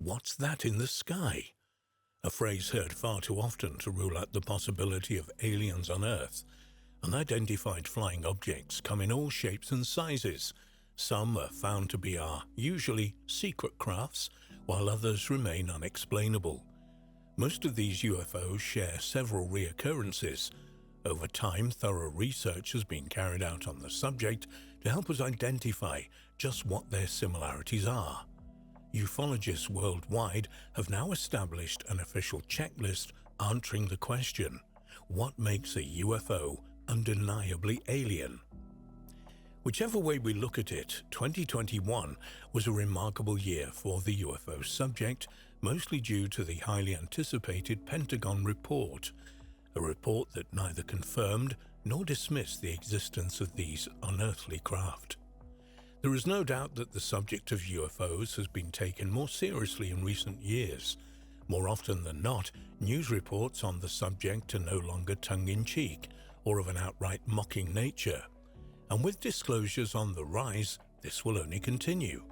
"What's that in the sky?" A phrase heard far too often to rule out the possibility of aliens on Earth. Unidentified flying objects come in all shapes and sizes. Some are found to be our usually secret crafts, while others remain unexplainable. Most of these UFOs share several reoccurrences. Over time, thorough research has been carried out on the subject to help us identify just what their similarities are. Ufologists worldwide have now established an official checklist answering the question, what makes a UFO undeniably alien? Whichever way we look at it, 2021 was a remarkable year for the UFO subject, mostly due to the highly anticipated Pentagon report, a report that neither confirmed nor dismissed the existence of these unearthly craft. There is no doubt that the subject of UFOs has been taken more seriously in recent years. More often than not, news reports on the subject are no longer tongue-in-cheek or of an outright mocking nature. And with disclosures on the rise, this will only continue.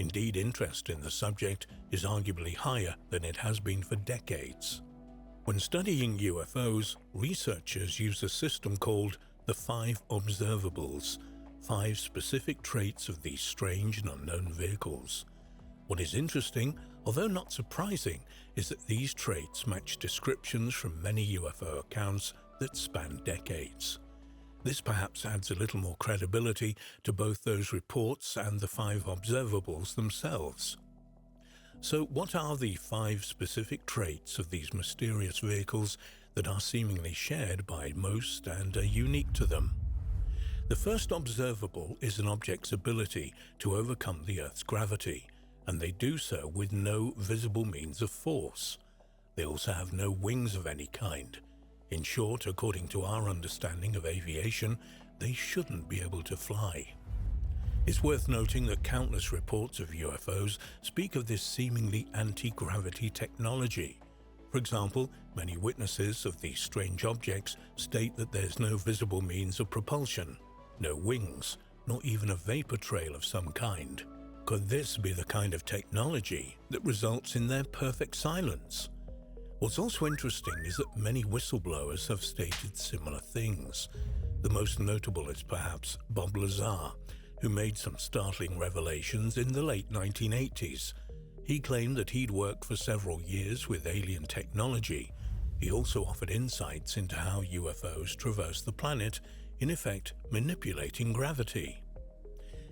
Indeed, interest in the subject is arguably higher than it has been for decades. When studying UFOs, researchers use a system called the Five Observables, 5 specific traits of these strange and unknown vehicles. What is interesting, although not surprising, is that these traits match descriptions from many UFO accounts that span decades. This perhaps adds a little more credibility to both those reports and the 5 observables themselves. So what are the 5 specific traits of these mysterious vehicles that are seemingly shared by most and are unique to them? The first observable is an object's ability to overcome the Earth's gravity, and they do so with no visible means of force. They also have no wings of any kind. In short, according to our understanding of aviation, they shouldn't be able to fly. It's worth noting that countless reports of UFOs speak of this seemingly anti-gravity technology. For example, many witnesses of these strange objects state that there's no visible means of propulsion, no wings, nor even a vapor trail of some kind. Could this be the kind of technology that results in their perfect silence? What's also interesting is that many whistleblowers have stated similar things. The most notable is perhaps Bob Lazar, who made some startling revelations in the late 1980s. He claimed that he'd worked for several years with alien technology. He also offered insights into how UFOs traverse the planet, in effect manipulating gravity.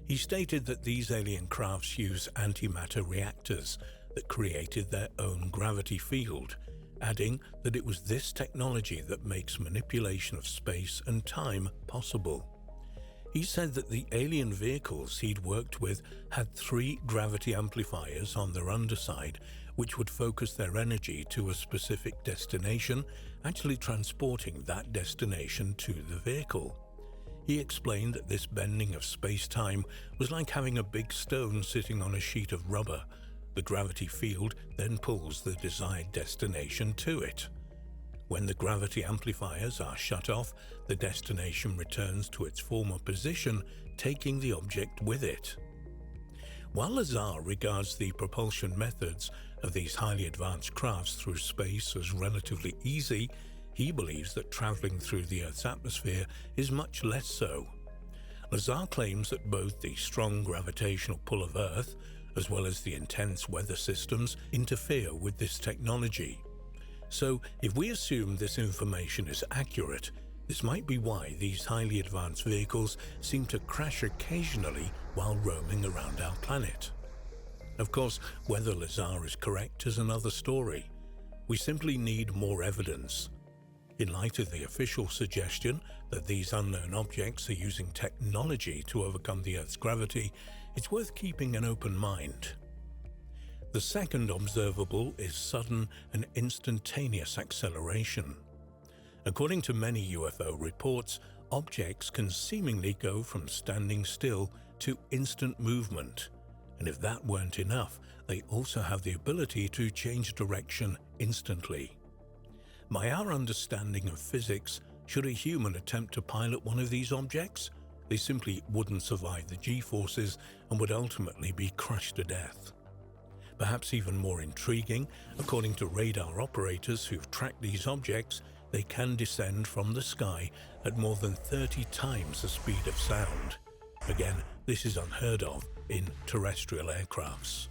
He stated that these alien crafts use antimatter reactors that created their own gravity field, adding that it was this technology that makes manipulation of space and time possible. He said that the alien vehicles he'd worked with had 3 gravity amplifiers on their underside, which would focus their energy to a specific destination, actually transporting that destination to the vehicle. He explained that this bending of space-time was like having a big stone sitting on a sheet of rubber. The gravity field then pulls the desired destination to it. When the gravity amplifiers are shut off, the destination returns to its former position, taking the object with it. While Lazar regards the propulsion methods of these highly advanced crafts through space as relatively easy, he believes that traveling through the Earth's atmosphere is much less so. Lazar claims that both the strong gravitational pull of Earth, as well as the intense weather systems, interfere with this technology. So, if we assume this information is accurate, this might be why these highly advanced vehicles seem to crash occasionally while roaming around our planet. Of course, whether Lazar is correct is another story. We simply need more evidence. In light of the official suggestion that these unknown objects are using technology to overcome the Earth's gravity, it's worth keeping an open mind. The second observable is sudden and instantaneous acceleration. According to many UFO reports, objects can seemingly go from standing still to instant movement. And if that weren't enough, they also have the ability to change direction instantly. By our understanding of physics, should a human attempt to pilot one of these objects, they simply wouldn't survive the G-forces and would ultimately be crushed to death. Perhaps even more intriguing, according to radar operators who've tracked these objects, they can descend from the sky at more than 30 times the speed of sound. Again, this is unheard of in terrestrial aircrafts.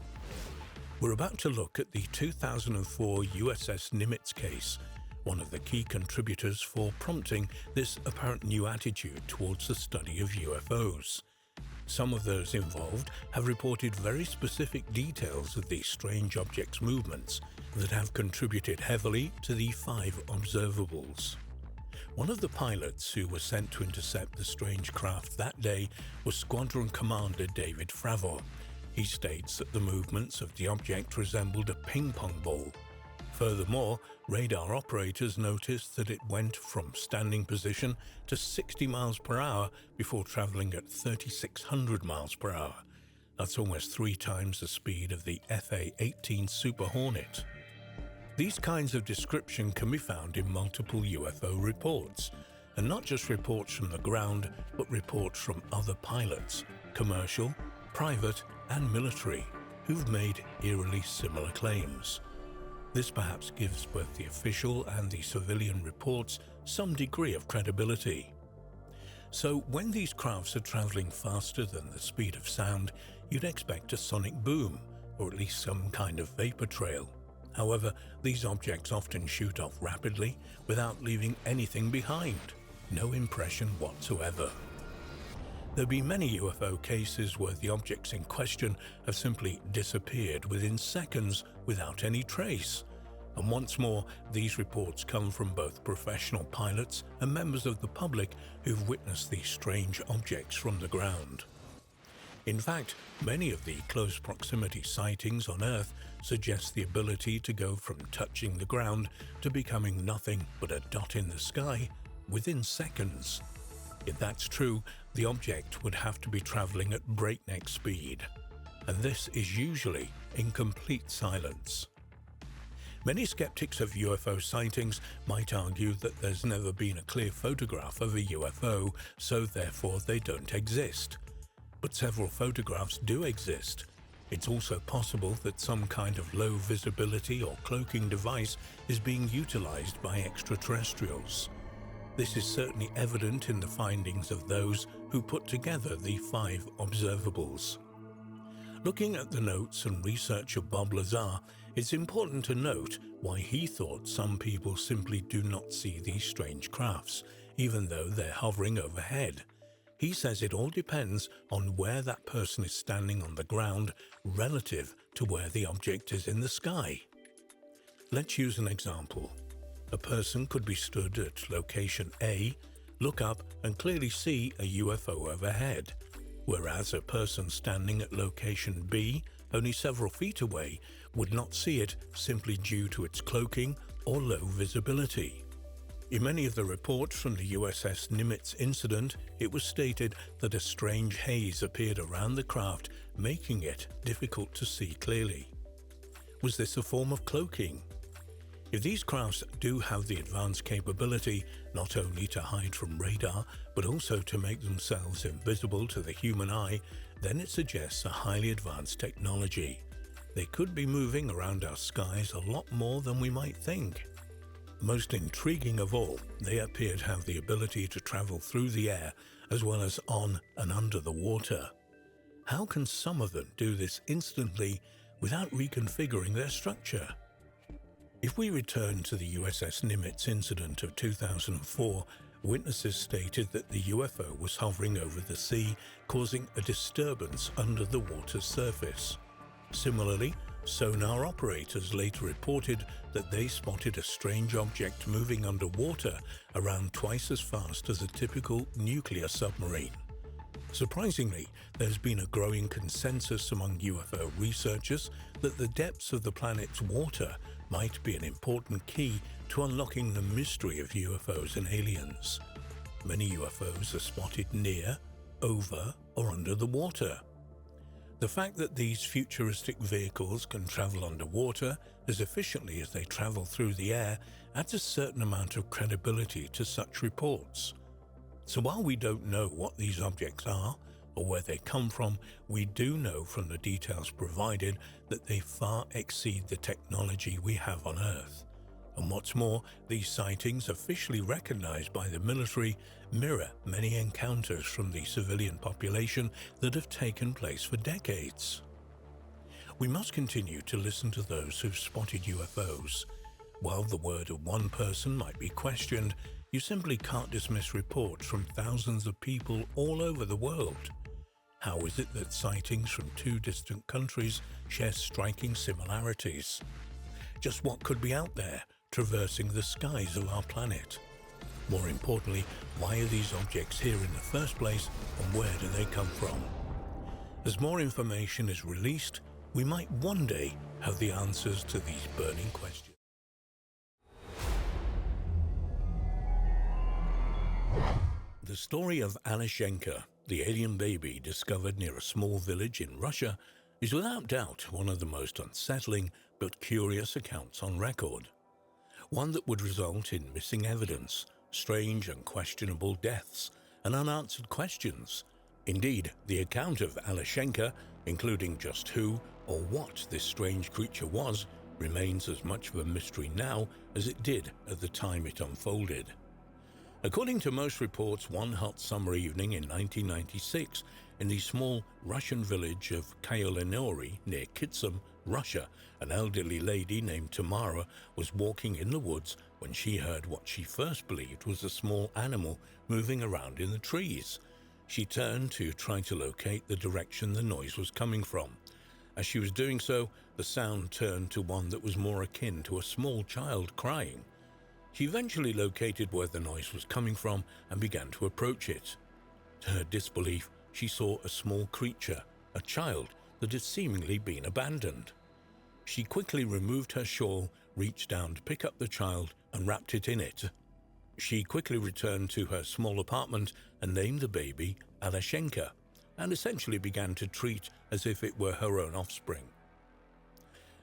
We're about to look at the 2004 USS Nimitz case, one of the key contributors for prompting this apparent new attitude towards the study of UFOs. Some of those involved have reported very specific details of these strange objects' movements that have contributed heavily to the Five Observables. One of the pilots who was sent to intercept the strange craft that day was Squadron Commander David Fravor. He states that the movements of the object resembled a ping-pong ball. Furthermore, radar operators noticed that it went from standing position to 60 miles per hour before traveling at 3,600 miles per hour. That's almost 3 times the speed of the FA-18 Super Hornet. These kinds of description can be found in multiple UFO reports, and not just reports from the ground, but reports from other pilots, commercial, private, and military, who've made eerily similar claims. This perhaps gives both the official and the civilian reports some degree of credibility. So when these crafts are traveling faster than the speed of sound, you'd expect a sonic boom, or at least some kind of vapor trail. However, these objects often shoot off rapidly without leaving anything behind, no impression whatsoever. There have been many UFO cases where the objects in question have simply disappeared within seconds without any trace. And once more, these reports come from both professional pilots and members of the public who've witnessed these strange objects from the ground. In fact, many of the close proximity sightings on Earth suggest the ability to go from touching the ground to becoming nothing but a dot in the sky within seconds. If that's true, the object would have to be traveling at breakneck speed, and this is usually in complete silence. Many skeptics of UFO sightings might argue that there's never been a clear photograph of a UFO, so therefore they don't exist. But several photographs do exist. It's also possible that some kind of low visibility or cloaking device is being utilized by extraterrestrials. This is certainly evident in the findings of those who put together the Five Observables. Looking at the notes and research of Bob Lazar, it's important to note why he thought some people simply do not see these strange crafts, even though they're hovering overhead. He says it all depends on where that person is standing on the ground relative to where the object is in the sky. Let's use an example. A person could be stood at location A, look up and clearly see a UFO overhead, whereas a person standing at location B, only several feet away, would not see it simply due to its cloaking or low visibility. In many of the reports from the USS Nimitz incident, it was stated that a strange haze appeared around the craft, making it difficult to see clearly. Was this a form of cloaking? If these crafts do have the advanced capability not only to hide from radar, but also to make themselves invisible to the human eye, then it suggests a highly advanced technology. They could be moving around our skies a lot more than we might think. Most intriguing of all, they appear to have the ability to travel through the air as well as on and under the water. How can some of them do this instantly without reconfiguring their structure? If we return to the USS Nimitz incident of 2004, witnesses stated that the UFO was hovering over the sea, causing a disturbance under the water's surface. Similarly, sonar operators later reported that they spotted a strange object moving underwater around twice as fast as a typical nuclear submarine. Surprisingly, there's been a growing consensus among UFO researchers that the depths of the planet's water might be an important key to unlocking the mystery of UFOs and aliens. Many UFOs are spotted near, over, or under the water. The fact that these futuristic vehicles can travel underwater as efficiently as they travel through the air adds a certain amount of credibility to such reports. So while we don't know what these objects are, or where they come from, we do know from the details provided that they far exceed the technology we have on Earth. And what's more, these sightings, officially recognized by the military, mirror many encounters from the civilian population that have taken place for decades. We must continue to listen to those who've spotted UFOs. While the word of one person might be questioned, you simply can't dismiss reports from thousands of people all over the world. How is it that sightings from two distant countries share striking similarities? Just what could be out there, traversing the skies of our planet? More importantly, why are these objects here in the first place, and where do they come from? As more information is released, we might one day have the answers to these burning questions. The story of Alishenko, the alien baby discovered near a small village in Russia, is without doubt one of the most unsettling but curious accounts on record. One that would result in missing evidence, strange and questionable deaths, and unanswered questions. Indeed, the account of Alishenko, including just who or what this strange creature was, remains as much of a mystery now as it did at the time it unfolded. According to most reports, one hot summer evening in 1996, in the small Russian village of Kyolenori near Kitsum, Russia, an elderly lady named Tamara was walking in the woods when she heard what she first believed was a small animal moving around in the trees. She turned to try to locate the direction the noise was coming from. As she was doing so, the sound turned to one that was more akin to a small child crying. She eventually located where the noise was coming from and began to approach it. To her disbelief, she saw a small creature, a child that had seemingly been abandoned. She quickly removed her shawl, reached down to pick up the child and wrapped it in it. She quickly returned to her small apartment and named the baby Alishenko, and essentially began to treat as if it were her own offspring.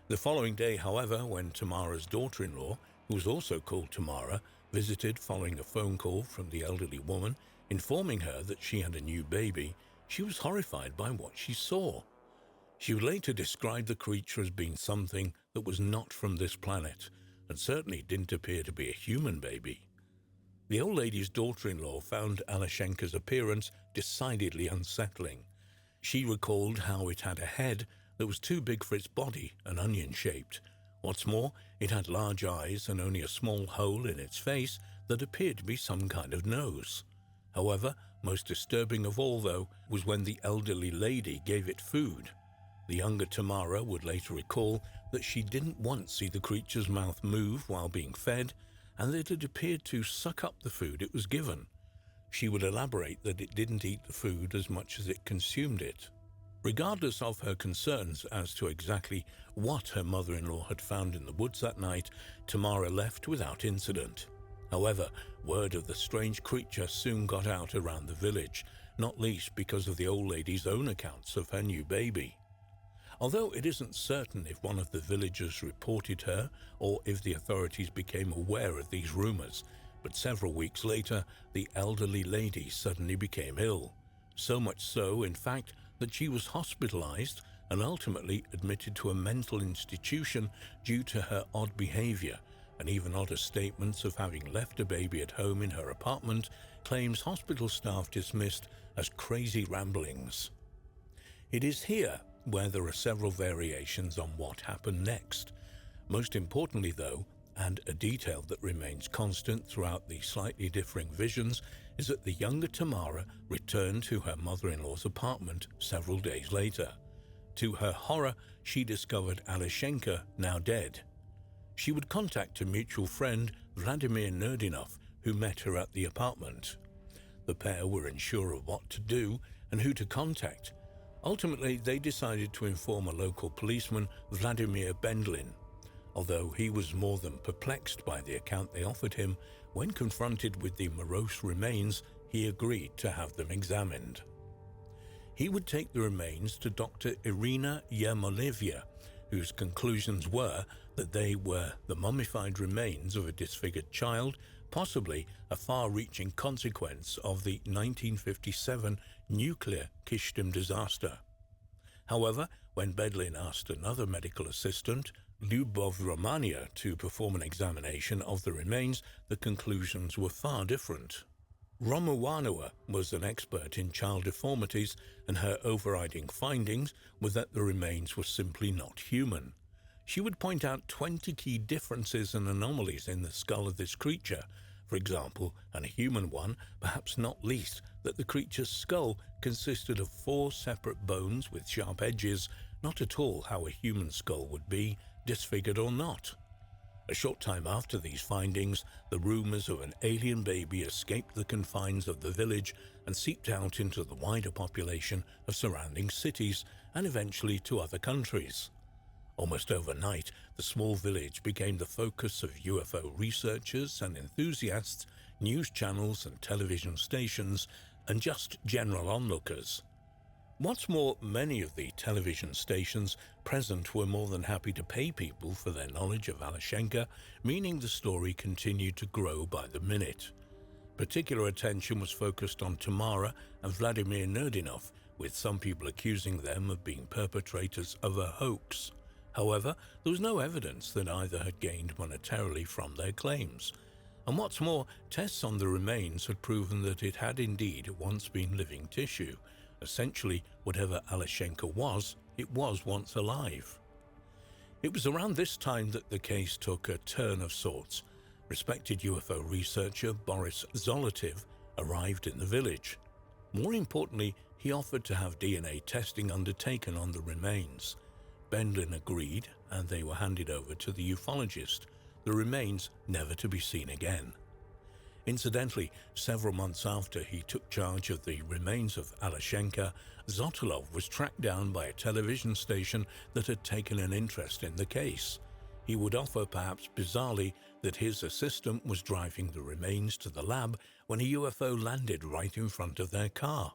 The following day, however, when Tamara's daughter-in-law, who was also called Tamara, visited following a phone call from the elderly woman, informing her that she had a new baby, she was horrified by what she saw. She would later describe the creature as being something that was not from this planet, and certainly didn't appear to be a human baby. The old lady's daughter-in-law found Alishenko's appearance decidedly unsettling. She recalled how it had a head that was too big for its body and onion-shaped. What's more, it had large eyes and only a small hole in its face that appeared to be some kind of nose. However, most disturbing of all, though, was when the elderly lady gave it food. The younger Tamara would later recall that she didn't once see the creature's mouth move while being fed, and that it appeared to suck up the food it was given. She would elaborate that it didn't eat the food as much as it consumed it. Regardless of her concerns as to exactly what her mother-in-law had found in the woods that night, Tamara left without incident. However, word of the strange creature soon got out around the village, not least because of the old lady's own accounts of her new baby. Although it isn't certain if one of the villagers reported her or if the authorities became aware of these rumors, but several weeks later, the elderly lady suddenly became ill. So much so, in fact, that she was hospitalized and ultimately admitted to a mental institution due to her odd behavior, and even odder statements of having left a baby at home in her apartment, claims hospital staff dismissed as crazy ramblings. It is here where there are several variations on what happened next. Most importantly, though, and a detail that remains constant throughout the slightly differing visions, is that the younger Tamara returned to her mother-in-law's apartment several days later. To her horror, she discovered Alishenko now dead. She would contact a mutual friend, Vladimir Nerdinov, who met her at the apartment. The pair were unsure of what to do and who to contact. Ultimately, they decided to inform a local policeman, Vladimir Bendlin. Although he was more than perplexed by the account they offered him, when confronted with the morose remains, he agreed to have them examined. He would take the remains to Dr. Irina Yermolevya, whose conclusions were that they were the mummified remains of a disfigured child, possibly a far-reaching consequence of the 1957 nuclear Kishtim disaster. However, when Bedlin asked another medical assistant, Lyubov Romania, to perform an examination of the remains, the conclusions were far different. Romuanova was an expert in child deformities, and her overriding findings were that the remains were simply not human. She would point out 20 key differences and anomalies in the skull of this creature, for example, and a human one, perhaps not least, that the creature's skull consisted of 4 separate bones with sharp edges, not at all how a human skull would be, disfigured or not. A short time after these findings, the rumors of an alien baby escaped the confines of the village and seeped out into the wider population of surrounding cities and eventually to other countries. Almost overnight, the small village became the focus of UFO researchers and enthusiasts, news channels and television stations, and just general onlookers. What's more, many of the television stations present were more than happy to pay people for their knowledge of Alishenko, meaning the story continued to grow by the minute. Particular attention was focused on Tamara and Vladimir Nerdinov, with some people accusing them of being perpetrators of a hoax. However, there was no evidence that either had gained monetarily from their claims. And what's more, tests on the remains had proven that it had indeed once been living tissue. Essentially, whatever Alishenko was, it was once alive. It was around this time that the case took a turn of sorts. Respected UFO researcher Boris Zolotiv arrived in the village. More importantly, he offered to have DNA testing undertaken on the remains. Bedlin agreed, and they were handed over to the ufologist, the remains never to be seen again. Incidentally, several months after he took charge of the remains of Alishenko, Zotolov was tracked down by a television station that had taken an interest in the case. He would offer, perhaps bizarrely, that his assistant was driving the remains to the lab when a UFO landed right in front of their car.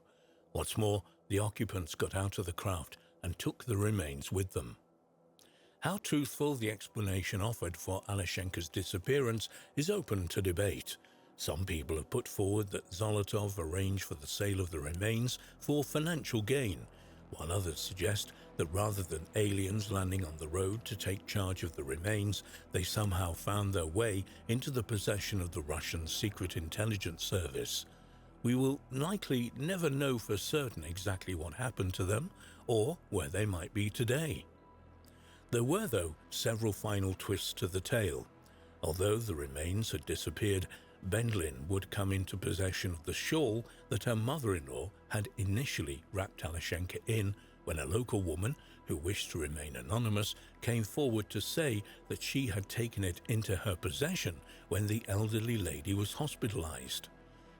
What's more, the occupants got out of the craft and took the remains with them. How truthful the explanation offered for Alishenko's disappearance is open to debate. Some people have put forward that Zolotov arranged for the sale of the remains for financial gain, while others suggest that rather than aliens landing on the road to take charge of the remains, they somehow found their way into the possession of the Russian Secret Intelligence Service. We will likely never know for certain exactly what happened to them or where they might be today. There were, though, several final twists to the tale. Although the remains had disappeared, Bedlin would come into possession of the shawl that her mother-in-law had initially wrapped Alishenko in when a local woman, who wished to remain anonymous, came forward to say that she had taken it into her possession when the elderly lady was hospitalized.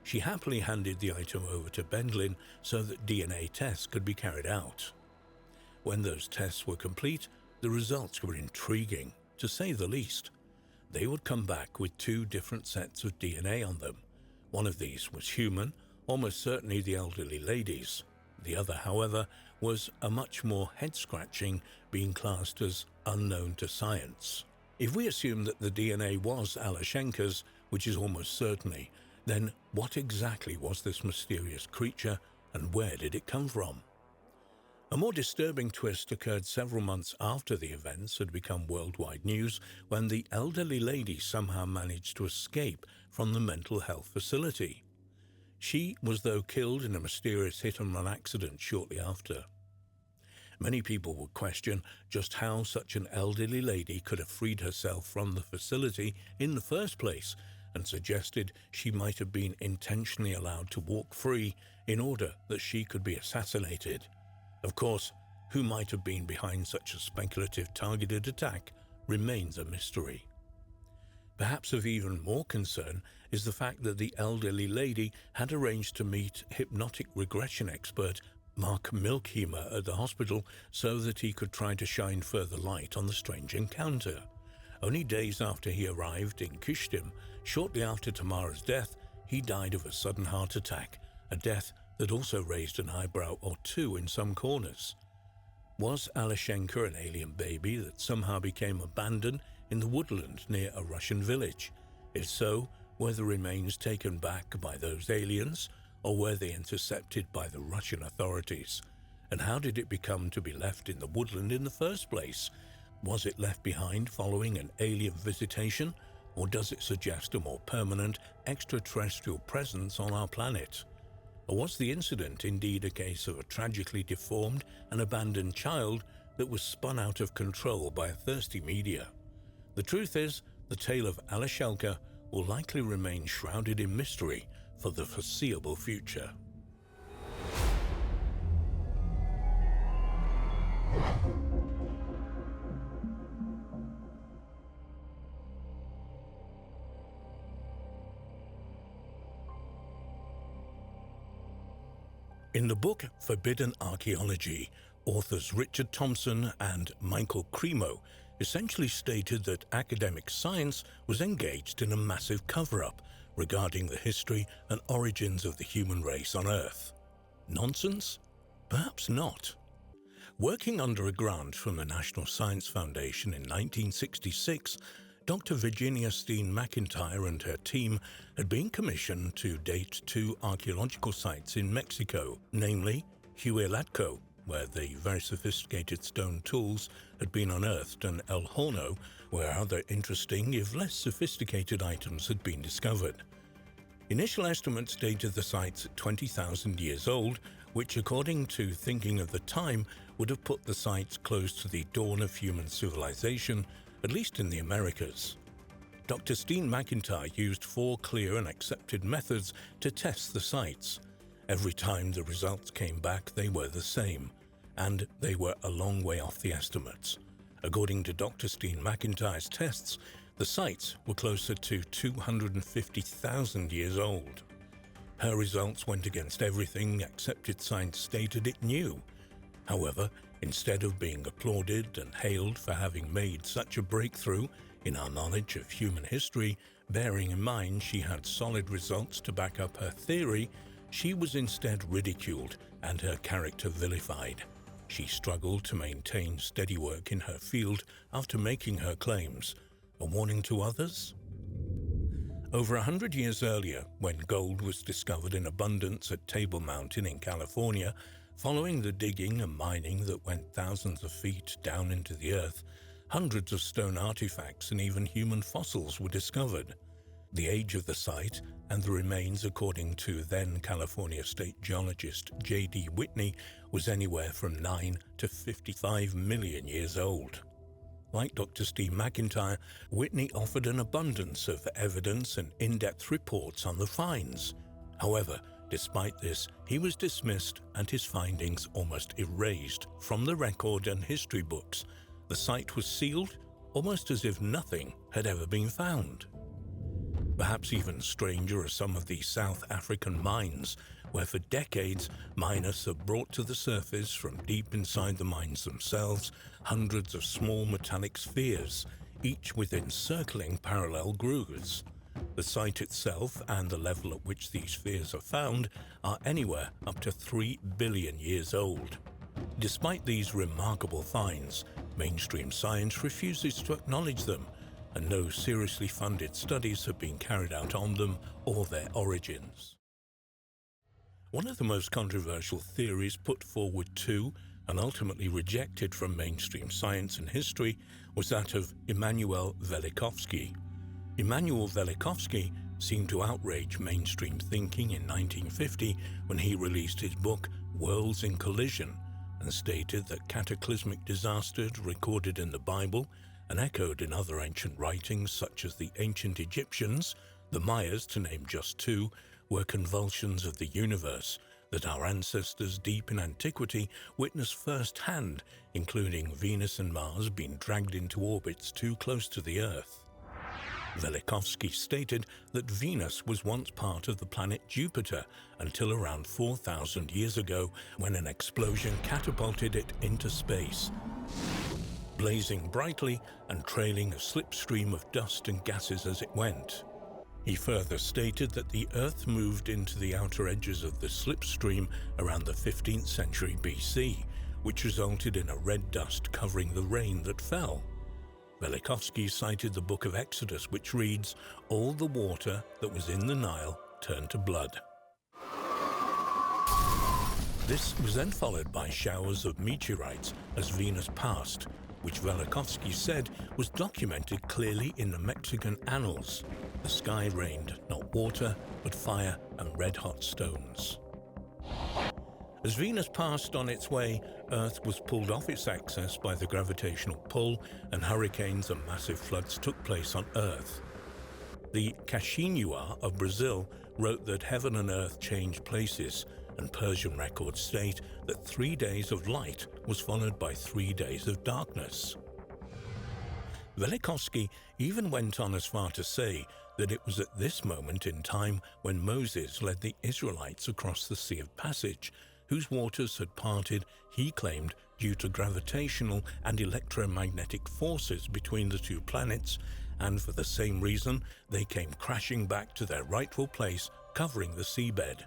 She happily handed the item over to Bedlin so that DNA tests could be carried out. When those tests were complete, the results were intriguing, to say the least. They would come back with 2 different sets of DNA on them. One of these was human, almost certainly the elderly lady's. The other, however, was a much more head-scratching, being classed as unknown to science. If we assume that the DNA was Alishenko's, which is almost certainly, then what exactly was this mysterious creature and where did it come from? A more disturbing twist occurred several months after the events had become worldwide news when the elderly lady somehow managed to escape from the mental health facility. She was, though, killed in a mysterious hit-and-run accident shortly after. Many people would question just how such an elderly lady could have freed herself from the facility in the first place, and suggested she might have been intentionally allowed to walk free in order that she could be assassinated. Of course, who might have been behind such a speculative targeted attack remains a mystery. Perhaps of even more concern is the fact that the elderly lady had arranged to meet hypnotic regression expert Mark Milkheimer at the hospital so that he could try to shine further light on the strange encounter. Only days after he arrived in Kishtim, shortly after Tamara's death, he died of a sudden heart attack, a death that also raised an eyebrow or 2 in some corners. Was Alishenko an alien baby that somehow became abandoned in the woodland near a Russian village? If so, Were the remains taken back by those aliens, or were they intercepted by the Russian authorities? And how did it become to be left in the woodland in the first place? Was it left behind following an alien visitation, or does it suggest a more permanent extraterrestrial presence on our planet? Or was the incident indeed a case of a tragically deformed and abandoned child that was spun out of control by a thirsty media? The truth is, the tale of Alishenko will likely remain shrouded in mystery for the foreseeable future. In the book Forbidden Archaeology, authors Richard Thompson and Michael Cremo essentially stated that academic science was engaged in a massive cover-up regarding the history and origins of the human race on Earth. Nonsense? Perhaps not. Working under a grant from the National Science Foundation in 1966, Dr. Virginia Steen McIntyre and her team had been commissioned to date two archaeological sites in Mexico, namely Huehuetlacco, where the very sophisticated stone tools had been unearthed, and El Horno, where other interesting, if less sophisticated items had been discovered. Initial estimates dated the sites at 20,000 years old, which, according to thinking of the time, would have put the sites close to the dawn of human civilization, at least in the Americas. Dr. Steen McIntyre used 4 clear and accepted methods to test the sites. Every time the results came back, they were the same, and they were a long way off the estimates. According to Dr. Steen McIntyre's tests, the sites were closer to 250,000 years old. Her results went against everything accepted science stated it knew. However, instead of being applauded and hailed for having made such a breakthrough in our knowledge of human history, bearing in mind she had solid results to back up her theory, she was instead ridiculed and her character vilified. She struggled to maintain steady work in her field after making her claims. A warning to others? Over 100 years earlier, when gold was discovered in abundance at Table Mountain in California, following the digging and mining that went thousands of feet down into the earth, hundreds of stone artifacts and even human fossils were discovered. The age of the site and the remains, according to then California State Geologist J.D. Whitney, was anywhere from 9 to 55 million years old. Like Dr. Steen McIntyre, Whitney offered an abundance of evidence and in-depth reports on the finds. However, despite this, he was dismissed and his findings almost erased from the record and history books. The site was sealed, almost as if nothing had ever been found. Perhaps even stranger are some of the South African mines, where for decades miners have brought to the surface from deep inside the mines themselves hundreds of small metallic spheres, each with encircling parallel grooves. The site itself and the level at which these spheres are found are anywhere up to 3 billion years old. Despite these remarkable finds, mainstream science refuses to acknowledge them, and no seriously funded studies have been carried out on them or their origins. One of the most controversial theories put forward to and ultimately rejected from mainstream science and history was that of Immanuel Velikovsky. Immanuel Velikovsky seemed to outrage mainstream thinking in 1950 when he released his book Worlds in Collision and stated that cataclysmic disasters recorded in the Bible and echoed in other ancient writings such as the ancient Egyptians, the Mayas to name just two, were convulsions of the universe that our ancestors deep in antiquity witnessed firsthand, including Venus and Mars being dragged into orbits too close to the Earth. Velikovsky stated that Venus was once part of the planet Jupiter until around 4,000 years ago when an explosion catapulted it into space, blazing brightly and trailing a slipstream of dust and gases as it went. He further stated that the Earth moved into the outer edges of the slipstream around the 15th century BC, which resulted in a red dust covering the rain that fell. Velikovsky cited the Book of Exodus, which reads, "All the water that was in the Nile turned to blood." This was then followed by showers of meteorites as Venus passed, which Velikovsky said was documented clearly in the Mexican annals. The sky rained not water, but fire and red-hot stones. As Venus passed on its way, Earth was pulled off its axis by the gravitational pull, and hurricanes and massive floods took place on Earth. The Caixinha of Brazil wrote that heaven and earth changed places, and Persian records state that 3 days of light was followed by 3 days of darkness. Velikovsky even went on as far to say that it was at this moment in time when Moses led the Israelites across the Sea of Passage, whose waters had parted, he claimed, due to gravitational and electromagnetic forces between the two planets, and for the same reason they came crashing back to their rightful place, covering the seabed.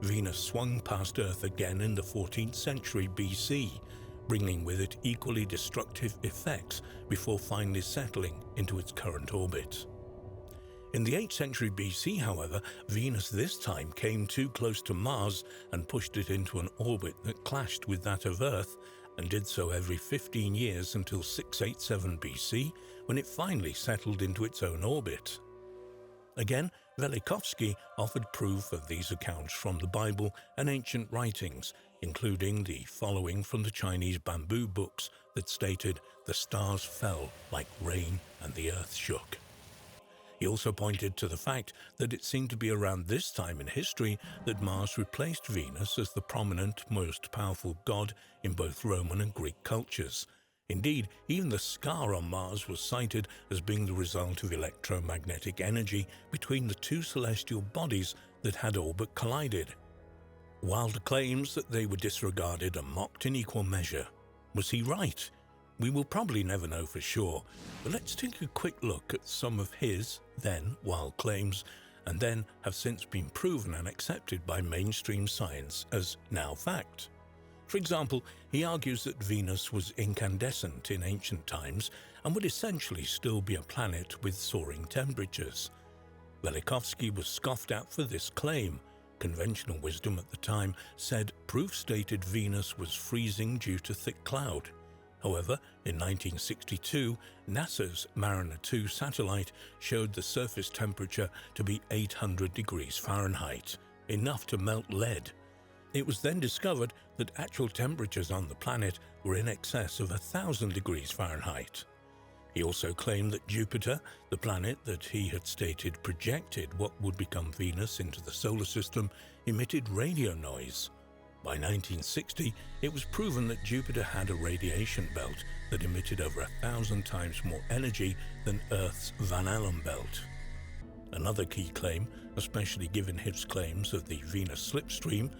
Venus swung past Earth again in the 14th century BC, bringing with it equally destructive effects before finally settling into its current orbit. In the 8th century BC, however, Venus this time came too close to Mars and pushed it into an orbit that clashed with that of Earth, and did so every 15 years until 687 BC, when it finally settled into its own orbit. Again, Velikovsky offered proof of these accounts from the Bible and ancient writings, including the following from the Chinese bamboo books that stated, "The stars fell like rain and the earth shook." He also pointed to the fact that it seemed to be around this time in history that Mars replaced Venus as the prominent, most powerful god in both Roman and Greek cultures. Indeed, even the scar on Mars was cited as being the result of electromagnetic energy between the two celestial bodies that had all but collided. Wild claims that they were disregarded and mocked in equal measure. Was he right? We will probably never know for sure, but let's take a quick look at some of his, then, wild claims, and then have since been proven and accepted by mainstream science as now fact. For example, he argues that Venus was incandescent in ancient times and would essentially still be a planet with soaring temperatures. Velikovsky was scoffed at for this claim. Conventional wisdom at the time said proof stated Venus was freezing due to thick cloud. However, in 1962, NASA's Mariner 2 satellite showed the surface temperature to be 800 degrees Fahrenheit, enough to melt lead. It was then discovered that actual temperatures on the planet were in excess of 1,000 degrees Fahrenheit. He also claimed that Jupiter, the planet that he had stated projected what would become Venus into the solar system, emitted radio noise. By 1960, it was proven that Jupiter had a radiation belt that emitted over 1,000 times more energy than Earth's Van Allen belt. Another key claim, especially given his claims of the Venus slipstream,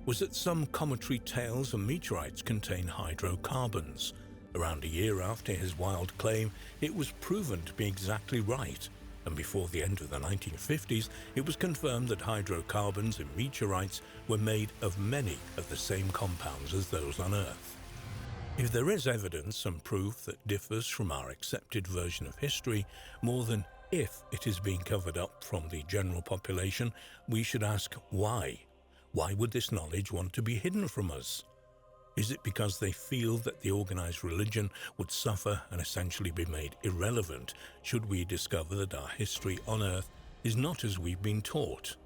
was that some cometary tails and meteorites contain hydrocarbons. Around a year after his wild claim, it was proven to be exactly right, and before the end of the 1950s, it was confirmed that hydrocarbons in meteorites were made of many of the same compounds as those on Earth. If there is evidence and proof that differs from our accepted version of history, more than if it is being covered up from the general population, we should ask why. Why would this knowledge want to be hidden from us? Is it because they feel that the organized religion would suffer and essentially be made irrelevant should we discover that our history on Earth is not as we've been taught?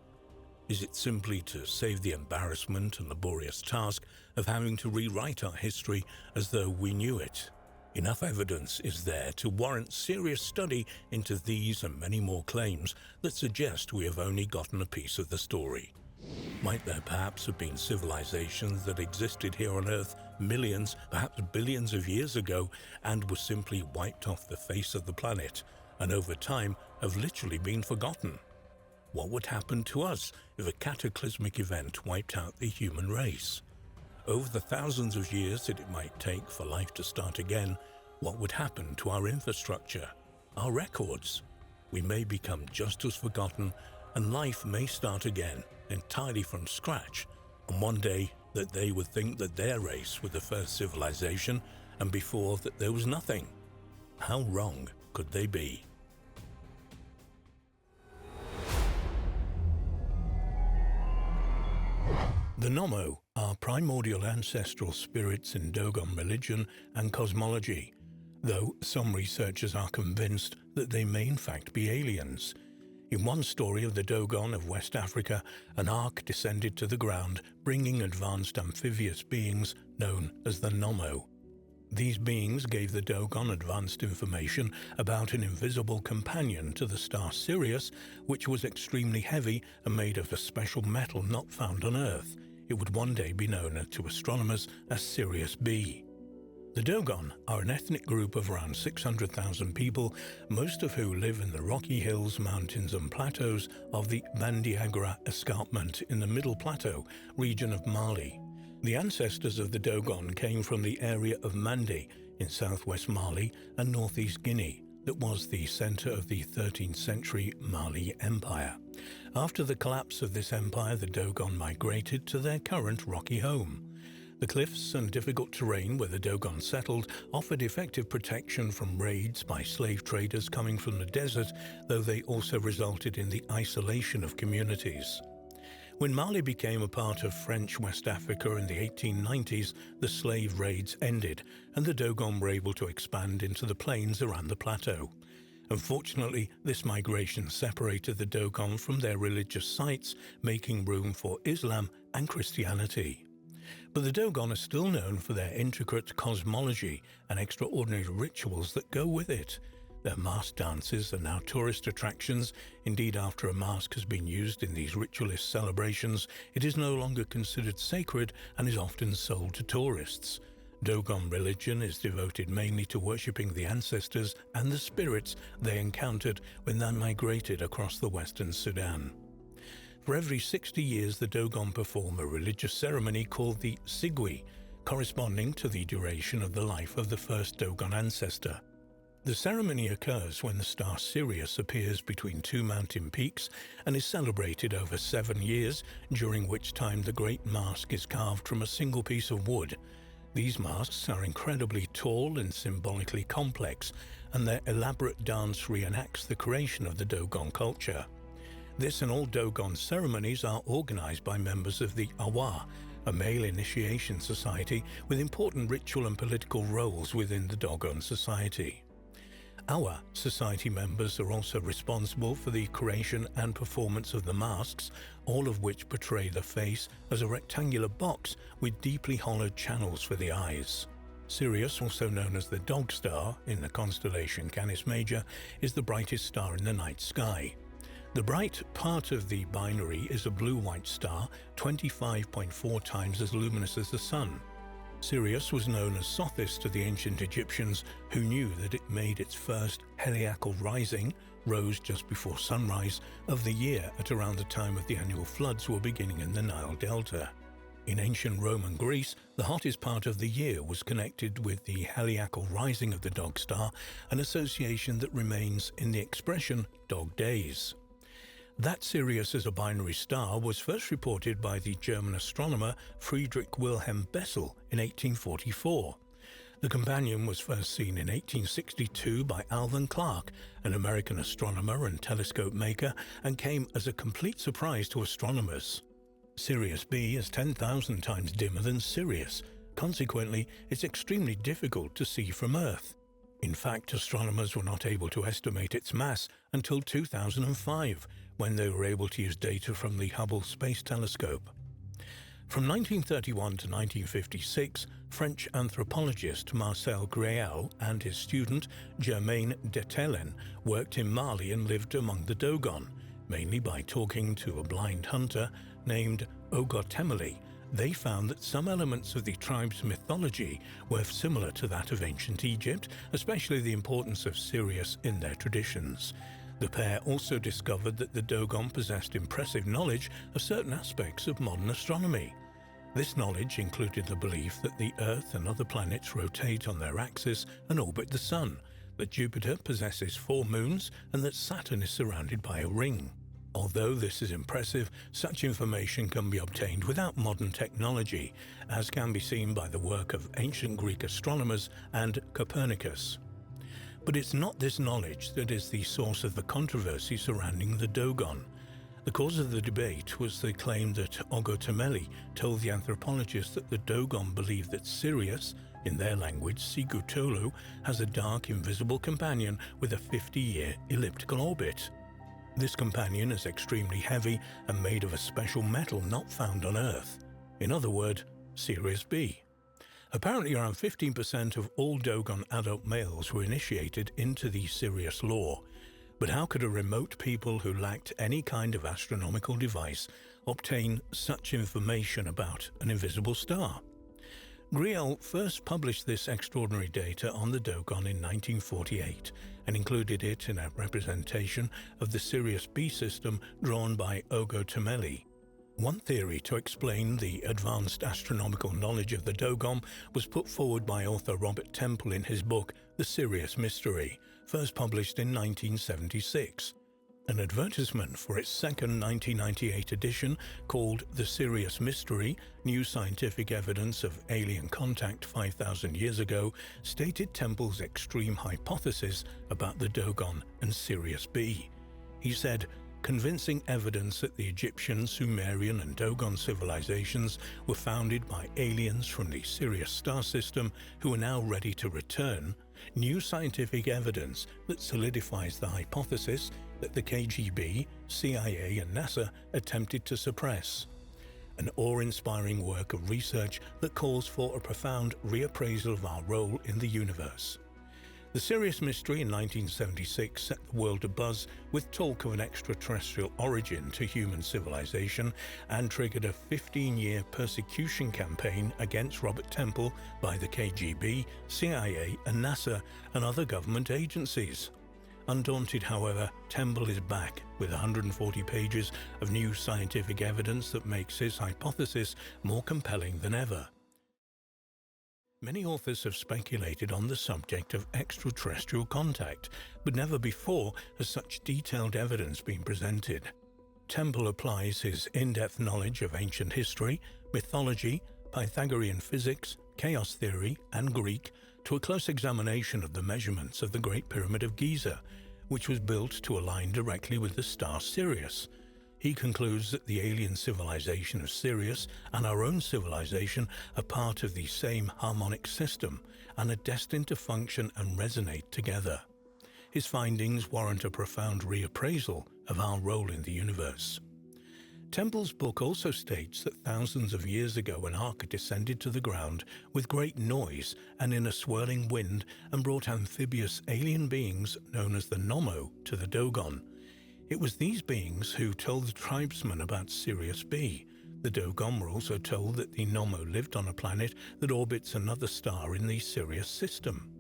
Is it simply to save the embarrassment and laborious task of having to rewrite our history as though we knew it? Enough evidence is there to warrant serious study into these and many more claims that suggest we have only gotten a piece of the story. Might there perhaps have been civilizations that existed here on Earth millions, perhaps billions of years ago and were simply wiped off the face of the planet and over time have literally been forgotten? What would happen to us if a cataclysmic event wiped out the human race? Over the thousands of years that it might take for life to start again, what would happen to our infrastructure, our records? We may become just as forgotten, and life may start again, entirely from scratch, and one day that they would think that their race were the first civilization, and before that there was nothing. How wrong could they be? The Nommo are primordial ancestral spirits in Dogon religion and cosmology, though some researchers are convinced that they may in fact be aliens. In one story of the Dogon of West Africa, an ark descended to the ground, bringing advanced amphibious beings known as the Nommo. These beings gave the Dogon advanced information about an invisible companion to the star Sirius, which was extremely heavy and made of a special metal not found on Earth. It would one day be known to astronomers as Sirius B. The Dogon are an ethnic group of around 600,000 people, most of who live in the rocky hills, mountains and plateaus of the Bandiagara escarpment in the Middle Plateau region of Mali. The ancestors of the Dogon came from the area of Mandi in southwest Mali and northeast Guinea that was the center of the 13th century Mali Empire. After the collapse of this empire, the Dogon migrated to their current rocky home. The cliffs and difficult terrain where the Dogon settled offered effective protection from raids by slave traders coming from the desert, though they also resulted in the isolation of communities. When Mali became a part of French West Africa in the 1890s, the slave raids ended, and the Dogon were able to expand into the plains around the plateau. Unfortunately, this migration separated the Dogon from their religious sites, making room for Islam and Christianity. But the Dogon are still known for their intricate cosmology and extraordinary rituals that go with it. Their mask dances are now tourist attractions. Indeed, after a mask has been used in these ritualist celebrations, it is no longer considered sacred and is often sold to tourists. Dogon religion is devoted mainly to worshipping the ancestors and the spirits they encountered when they migrated across the western Sudan. For every 60 years, the Dogon perform a religious ceremony called the Sigwi, corresponding to the duration of the life of the first Dogon ancestor. The ceremony occurs when the star Sirius appears between two mountain peaks and is celebrated over 7 years, during which time the great mask is carved from a single piece of wood. These masks are incredibly tall and symbolically complex, and their elaborate dance reenacts the creation of the Dogon culture. This and all Dogon ceremonies are organized by members of the Awa, a male initiation society with important ritual and political roles within the Dogon society. Awa society members are also responsible for the creation and performance of the masks, all of which portray the face as a rectangular box with deeply hollowed channels for the eyes. Sirius, also known as the Dog Star in the constellation Canis Major, is the brightest star in the night sky. The bright part of the binary is a blue-white star, 25.4 times as luminous as the Sun. Sirius was known as Sothis to the ancient Egyptians, who knew that it made its first heliacal rising, rose just before sunrise, of the year at around the time of the annual floods were beginning in the Nile Delta. In ancient Rome and Greece, the hottest part of the year was connected with the heliacal rising of the Dog Star, an association that remains in the expression Dog Days. That Sirius as a binary star was first reported by the German astronomer Friedrich Wilhelm Bessel in 1844. The companion was first seen in 1862 by Alvan Clark, an American astronomer and telescope maker, and came as a complete surprise to astronomers. Sirius B is 10,000 times dimmer than Sirius. Consequently, it's extremely difficult to see from Earth. In fact, astronomers were not able to estimate its mass until 2005, when they were able to use data from the Hubble Space Telescope. From 1931 to 1956, French anthropologist Marcel Gréal and his student Germaine Detelen worked in Mali and lived among the Dogon, mainly by talking to a blind hunter named Ogotemeli. They found that some elements of the tribe's mythology were similar to that of ancient Egypt, especially the importance of Sirius in their traditions. The pair also discovered that the Dogon possessed impressive knowledge of certain aspects of modern astronomy. This knowledge included the belief that the Earth and other planets rotate on their axis and orbit the Sun, that Jupiter possesses 4 moons, and that Saturn is surrounded by a ring. Although this is impressive, such information can be obtained without modern technology, as can be seen by the work of ancient Greek astronomers and Copernicus. But it's not this knowledge that is the source of the controversy surrounding the Dogon. The cause of the debate was the claim that Ogotomeli told the anthropologist that the Dogon believed that Sirius, in their language Sigutolu, has a dark, invisible companion with a 50-year elliptical orbit. This companion is extremely heavy and made of a special metal not found on Earth. In other words, Sirius B. Apparently around 15% of all Dogon adult males were initiated into the Sirius lore. But how could a remote people who lacked any kind of astronomical device obtain such information about an invisible star? Griel first published this extraordinary data on the Dogon in 1948 and included it in a representation of the Sirius B system drawn by Ogotomeli. One theory to explain the advanced astronomical knowledge of the Dogon was put forward by author Robert Temple in his book The Sirius Mystery, first published in 1976. An advertisement for its second 1998 edition, called The Sirius Mystery, New Scientific Evidence of Alien Contact 5,000 Years Ago, stated Temple's extreme hypothesis about the Dogon and Sirius B. He said, "Convincing evidence that the Egyptian, Sumerian and Dogon civilizations were founded by aliens from the Sirius star system who are now ready to return, new scientific evidence that solidifies the hypothesis that the KGB, CIA and NASA attempted to suppress. An awe-inspiring work of research that calls for a profound reappraisal of our role in the universe." The Sirius Mystery in 1976 set the world abuzz with talk of an extraterrestrial origin to human civilization and triggered a 15-year persecution campaign against Robert Temple by the KGB, CIA and NASA and other government agencies. Undaunted, however, Temple is back with 140 pages of new scientific evidence that makes his hypothesis more compelling than ever. Many authors have speculated on the subject of extraterrestrial contact, but never before has such detailed evidence been presented. Temple applies his in-depth knowledge of ancient history, mythology, Pythagorean physics, chaos theory, and Greek to a close examination of the measurements of the Great Pyramid of Giza, which was built to align directly with the star Sirius. He concludes that the alien civilization of Sirius and our own civilization are part of the same harmonic system and are destined to function and resonate together. His findings warrant a profound reappraisal of our role in the universe. Temple's book also states that thousands of years ago an ark descended to the ground with great noise and in a swirling wind and brought amphibious alien beings known as the Nommo to the Dogon. It was these beings who told the tribesmen about Sirius B. The Dogon were also told that the Nommo lived on a planet that orbits another star in the Sirius system.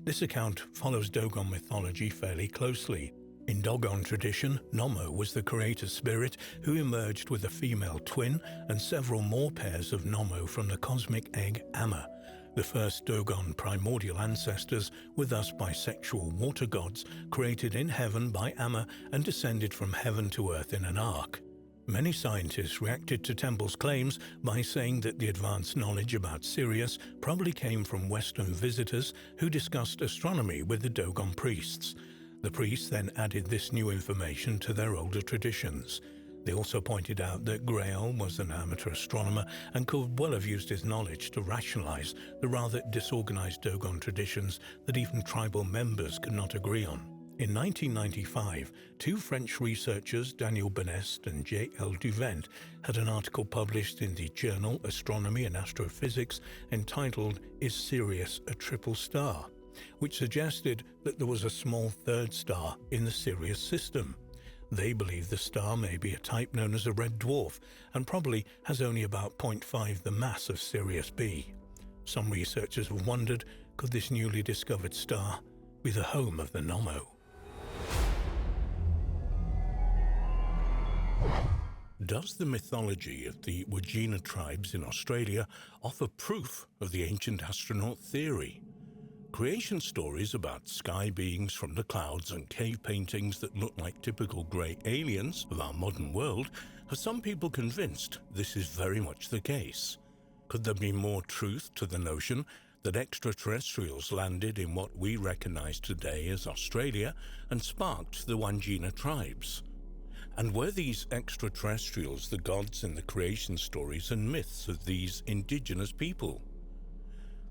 This account follows Dogon mythology fairly closely. In Dogon tradition, Nommo was the creator spirit who emerged with a female twin and several more pairs of Nommo from the cosmic egg Amma. The first Dogon primordial ancestors were thus bisexual water gods created in heaven by Amma and descended from heaven to earth in an ark. Many scientists reacted to Temple's claims by saying that the advanced knowledge about Sirius probably came from Western visitors who discussed astronomy with the Dogon priests. The priests then added this new information to their older traditions. They also pointed out that Griel was an amateur astronomer and could well have used his knowledge to rationalize the rather disorganized Dogon traditions that even tribal members could not agree on. In 1995, two French researchers, Daniel Benest and J.L. Duvent, had an article published in the journal Astronomy and Astrophysics entitled "Is Sirius a Triple Star?", which suggested that there was a small third star in the Sirius system. They believe the star may be a type known as a red dwarf and probably has only about 0.5 the mass of Sirius B. Some researchers have wondered, could this newly discovered star be the home of the Nommo? Does the mythology of the Wajina tribes in Australia offer proof of the ancient astronaut theory? Creation stories about sky beings from the clouds and cave paintings that look like typical grey aliens of our modern world have some people convinced this is very much the case. Could there be more truth to the notion that extraterrestrials landed in what we recognize today as Australia and sparked the Wandjina tribes? And were these extraterrestrials the gods in the creation stories and myths of these indigenous people?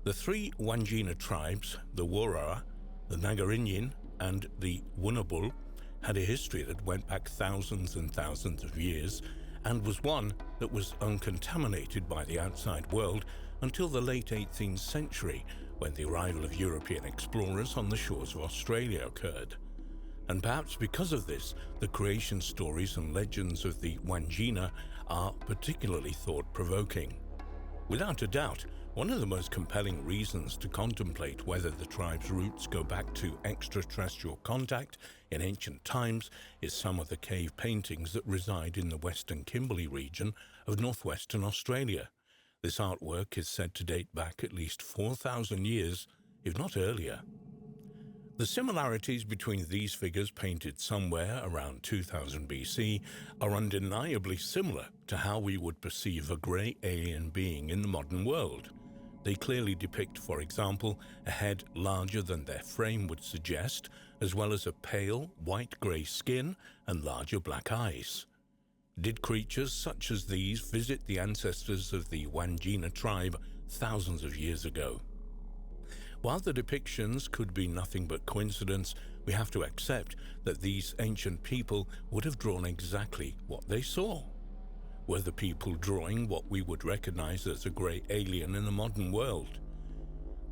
The three Wandjina tribes, the Worara, the Nagarinyin, and the Wunabul, had a history that went back thousands and thousands of years, and was one that was uncontaminated by the outside world until the late 18th century, when the arrival of European explorers on the shores of Australia occurred. And perhaps because of this, the creation stories and legends of the Wandjina are particularly thought-provoking. Without a doubt, one of the most compelling reasons to contemplate whether the tribe's roots go back to extraterrestrial contact in ancient times is some of the cave paintings that reside in the Western Kimberley region of northwestern Australia. This artwork is said to date back at least 4,000 years, if not earlier. The similarities between these figures painted somewhere around 2000 BC are undeniably similar to how we would perceive a grey alien being in the modern world. They clearly depict, for example, a head larger than their frame would suggest, as well as a pale, white-grey skin and larger black eyes. Did creatures such as these visit the ancestors of the Wandjina tribe thousands of years ago? While the depictions could be nothing but coincidence, we have to accept that these ancient people would have drawn exactly what they saw. Were the people drawing what we would recognize as a grey alien in the modern world?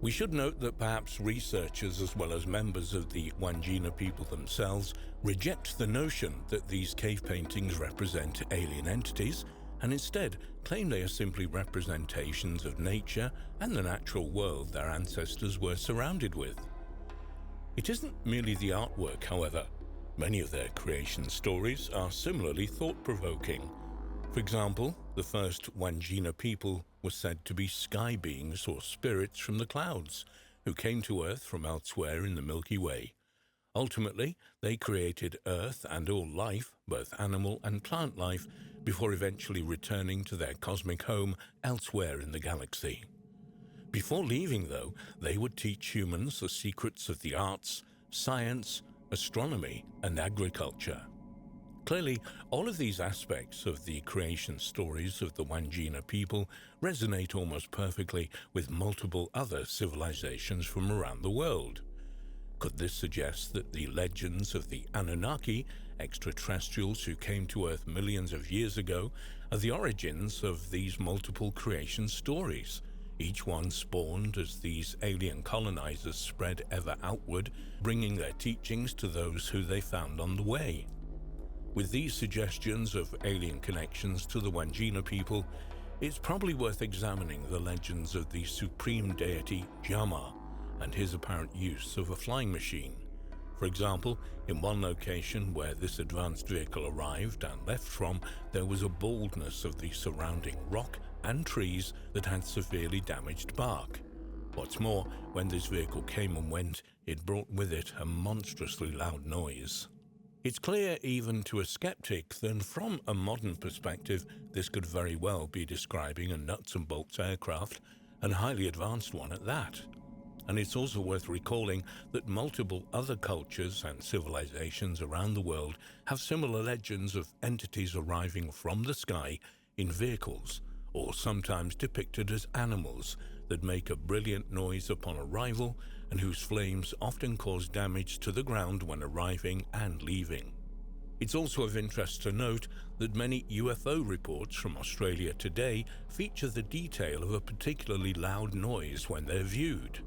We should note that perhaps researchers as well as members of the Wandjina people themselves reject the notion that these cave paintings represent alien entities, and instead claim they are simply representations of nature and the natural world their ancestors were surrounded with. It isn't merely the artwork, however. Many of their creation stories are similarly thought-provoking. For example, the first Wandjina people were said to be sky beings or spirits from the clouds, who came to Earth from elsewhere in the Milky Way. Ultimately, they created Earth and all life, both animal and plant life, before eventually returning to their cosmic home elsewhere in the galaxy. Before leaving, though, they would teach humans the secrets of the arts, science, astronomy, and agriculture. Clearly, all of these aspects of the creation stories of the Wandjina people resonate almost perfectly with multiple other civilizations from around the world. Could this suggest that the legends of the Anunnaki, extraterrestrials who came to Earth millions of years ago, are the origins of these multiple creation stories, each one spawned as these alien colonizers spread ever outward, bringing their teachings to those who they found on the way? With these suggestions of alien connections to the Wandjina people, it's probably worth examining the legends of the supreme deity Jama and his apparent use of a flying machine. For example, in one location where this advanced vehicle arrived and left from, there was a baldness of the surrounding rock and trees that had severely damaged bark. What's more, when this vehicle came and went, it brought with it a monstrously loud noise. It's clear even to a skeptic that from a modern perspective, this could very well be describing a nuts and bolts aircraft, and a highly advanced one at that. And it's also worth recalling that multiple other cultures and civilizations around the world have similar legends of entities arriving from the sky in vehicles, or sometimes depicted as animals that make a brilliant noise upon arrival and whose flames often cause damage to the ground when arriving and leaving. It's also of interest to note that many UFO reports from Australia today feature the detail of a particularly loud noise when they're viewed.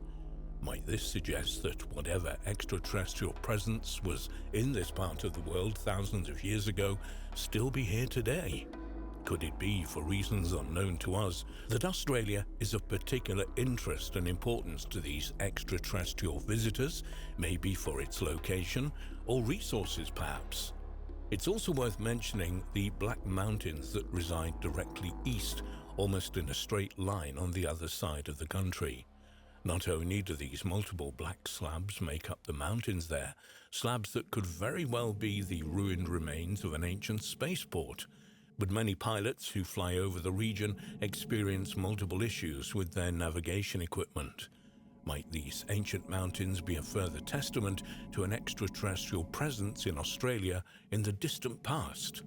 Might this suggest that whatever extraterrestrial presence was in this part of the world thousands of years ago still be here today? Could it be, for reasons unknown to us, that Australia is of particular interest and importance to these extraterrestrial visitors, maybe for its location or resources perhaps? It's also worth mentioning the Black Mountains that reside directly east, almost in a straight line on the other side of the country. Not only do these multiple black slabs make up the mountains there, slabs that could very well be the ruined remains of an ancient spaceport, but many pilots who fly over the region experience multiple issues with their navigation equipment. Might these ancient mountains be a further testament to an extraterrestrial presence in Australia in the distant past?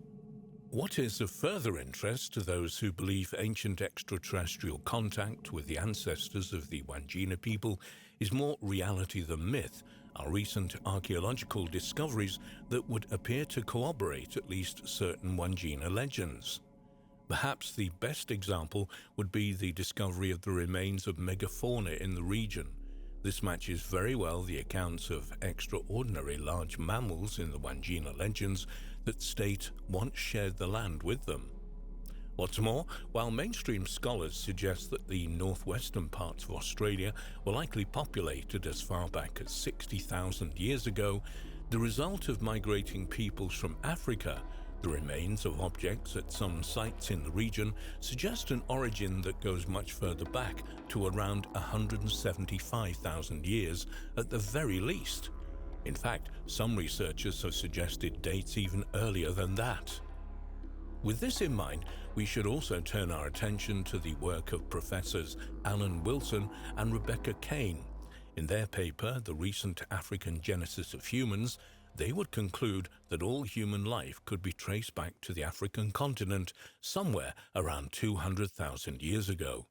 What is of further interest to those who believe ancient extraterrestrial contact with the ancestors of the Wandjina people is more reality than myth are recent archaeological discoveries that would appear to corroborate at least certain Wandjina legends. Perhaps the best example would be the discovery of the remains of megafauna in the region. This matches very well the accounts of extraordinary large mammals in the Wandjina legends that state once shared the land with them. What's more, while mainstream scholars suggest that the northwestern parts of Australia were likely populated as far back as 60,000 years ago, the result of migrating peoples from Africa, the remains of objects at some sites in the region, suggest an origin that goes much further back to around 175,000 years at the very least. In fact, some researchers have suggested dates even earlier than that. With this in mind, we should also turn our attention to the work of Professors Alan Wilson and Rebecca Kane. In their paper, The Recent African Genesis of Humans, they would conclude that all human life could be traced back to the African continent somewhere around 200,000 years ago.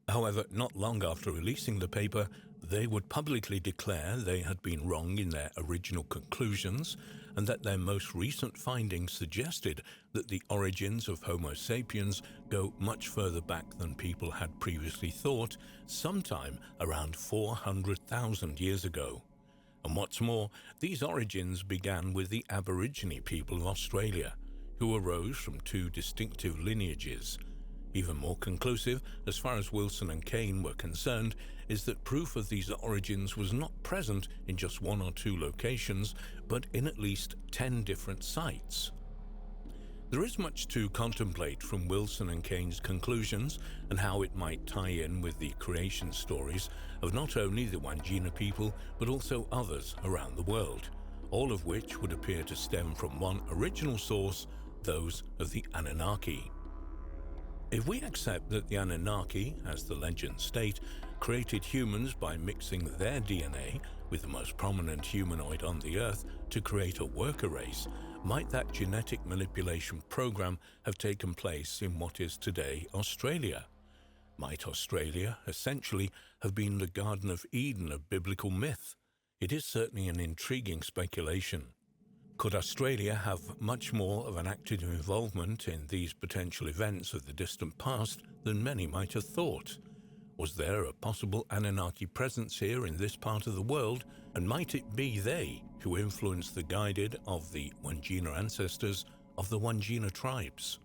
However, not long after releasing the paper, they would publicly declare they had been wrong in their original conclusions and that their most recent findings suggested that the origins of Homo sapiens go much further back than people had previously thought, sometime around 400,000 years ago. And what's more, these origins began with the Aborigine people of Australia, who arose from two distinctive lineages. Even more conclusive, as far as Wilson and Kane were concerned, is that proof of these origins was not present in just one or two locations, but in at least 10 different sites. There is much to contemplate from Wilson and Kane's conclusions and how it might tie in with the creation stories of not only the Wandjina people, but also others around the world, all of which would appear to stem from one original source, those of the Anunnaki. If we accept that the Anunnaki, as the legends state, created humans by mixing their DNA with the most prominent humanoid on the Earth to create a worker race, might that genetic manipulation program have taken place in what is today Australia? Might Australia essentially have been the Garden of Eden of biblical myth? It is certainly an intriguing speculation. Could Australia have much more of an active involvement in these potential events of the distant past than many might have thought? Was there a possible Anunnaki presence here in this part of the world, and might it be they who influenced the guided of the Wandjina ancestors of the Wandjina tribes?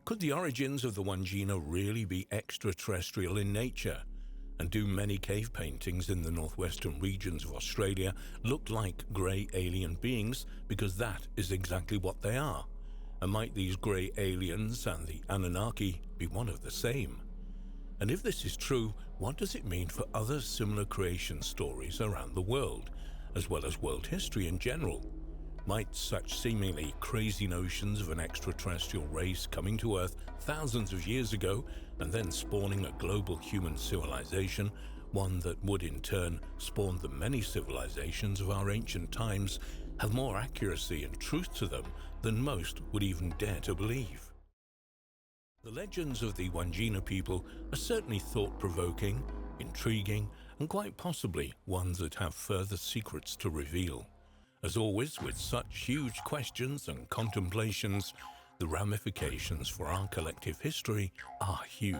Could the origins of the Wandjina really be extraterrestrial in nature? And do many cave paintings in the northwestern regions of Australia look like grey alien beings because that is exactly what they are? And might these grey aliens and the Anunnaki be one of the same? And if this is true, what does it mean for other similar creation stories around the world, as well as world history in general? Might such seemingly crazy notions of an extraterrestrial race coming to Earth thousands of years ago and then spawning a global human civilization, one that would in turn spawn the many civilizations of our ancient times, have more accuracy and truth to them than most would even dare to believe? The legends of the Wandjina people are certainly thought-provoking, intriguing, and quite possibly ones that have further secrets to reveal. As always, with such huge questions and contemplations, the ramifications for our collective history are huge.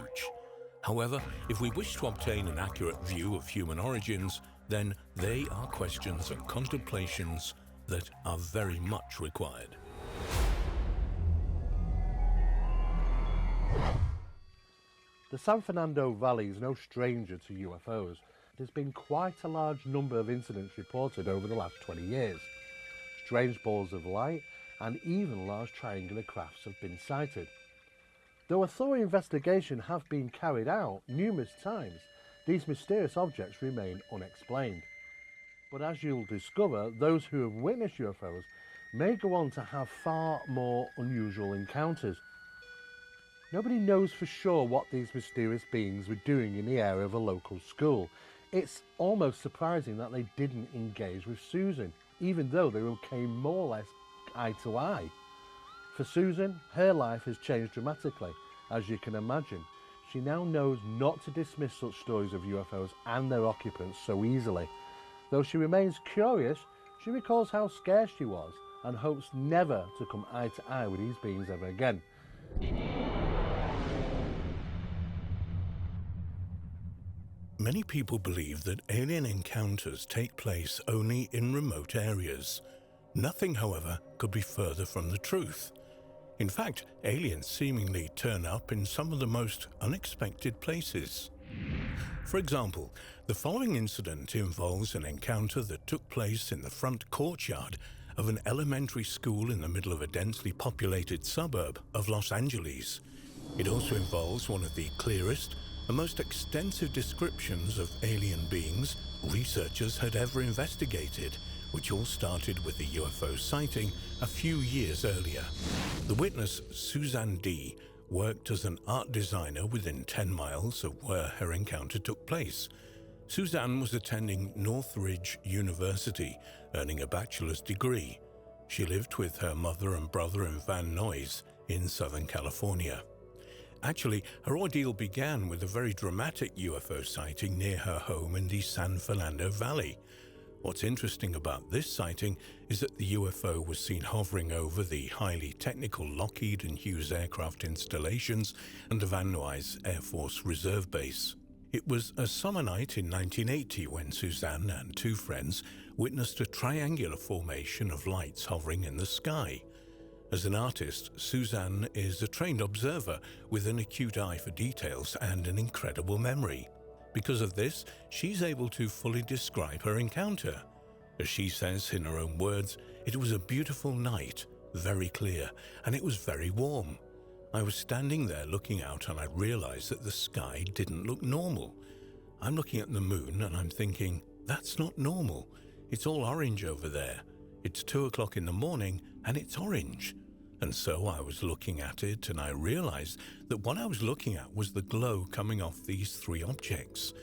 However, if we wish to obtain an accurate view of human origins, then they are questions and contemplations that are very much required. The San Fernando Valley is no stranger to UFOs. There's been quite a large number of incidents reported over the last 20 years. Strange balls of light and even large triangular crafts have been sighted. Though a thorough investigation have been carried out numerous times, these mysterious objects remain unexplained. But as you'll discover, those who have witnessed UFOs may go on to have far more unusual encounters. Nobody knows for sure what these mysterious beings were doing in the area of a local school. It's almost surprising that they didn't engage with Susan, even though they came more or less eye to eye. For Susan, her life has changed dramatically, as you can imagine. She now knows not to dismiss such stories of UFOs and their occupants so easily. Though she remains curious, she recalls how scared she was and hopes never to come eye to eye with these beings ever again. Many people believe that alien encounters take place only in remote areas. Nothing, however, could be further from the truth. In fact, aliens seemingly turn up in some of the most unexpected places. For example, the following incident involves an encounter that took place in the front courtyard of an elementary school in the middle of a densely populated suburb of Los Angeles. It also involves one of the clearest and most extensive descriptions of alien beings researchers had ever investigated, which all started with a UFO sighting a few years earlier. The witness, Suzanne D., worked as an art designer within 10 miles of where her encounter took place. Suzanne was attending Northridge University, earning a bachelor's degree. She lived with her mother and brother in Van Nuys in Southern California. Actually, her ordeal began with a very dramatic UFO sighting near her home in the San Fernando Valley. What's interesting about this sighting is that the UFO was seen hovering over the highly technical Lockheed and Hughes aircraft installations and the Van Nuys Air Force Reserve Base. It was a summer night in 1980 when Suzanne and two friends witnessed a triangular formation of lights hovering in the sky. As an artist, Suzanne is a trained observer with an acute eye for details and an incredible memory. Because of this, she's able to fully describe her encounter. As she says in her own words, "It was a beautiful night, very clear, and it was very warm. I was standing there looking out and I realized that the sky didn't look normal. I'm looking at the moon and I'm thinking, that's not normal. It's all orange over there. It's 2 o'clock in the morning and it's orange." And so I was looking at it and I realized that what I was looking at was the glow coming off these three objects.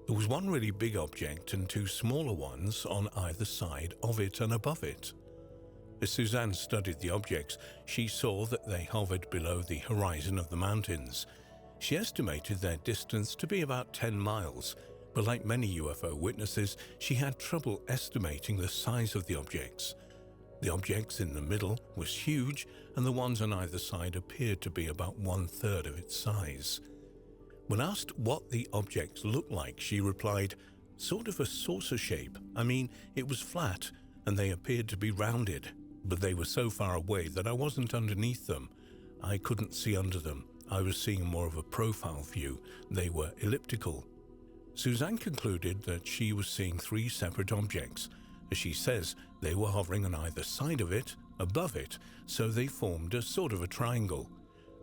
There was one really big object and two smaller ones on either side of it and above it. As Suzanne studied the objects, she saw that they hovered below the horizon of the mountains. She estimated their distance to be about 10 miles, but like many UFO witnesses, she had trouble estimating the size of the objects. The objects in the middle was huge, and the ones on either side appeared to be about 1/3 of its size. When asked what the objects looked like, she replied, "Sort of a saucer shape. I mean, it was flat, and they appeared to be rounded, but they were so far away that I wasn't underneath them. I couldn't see under them. I was seeing more of a profile view. They were elliptical." Suzanne concluded that she was seeing three separate objects. As she says, they were hovering on either side of it, above it, so they formed a sort of a triangle.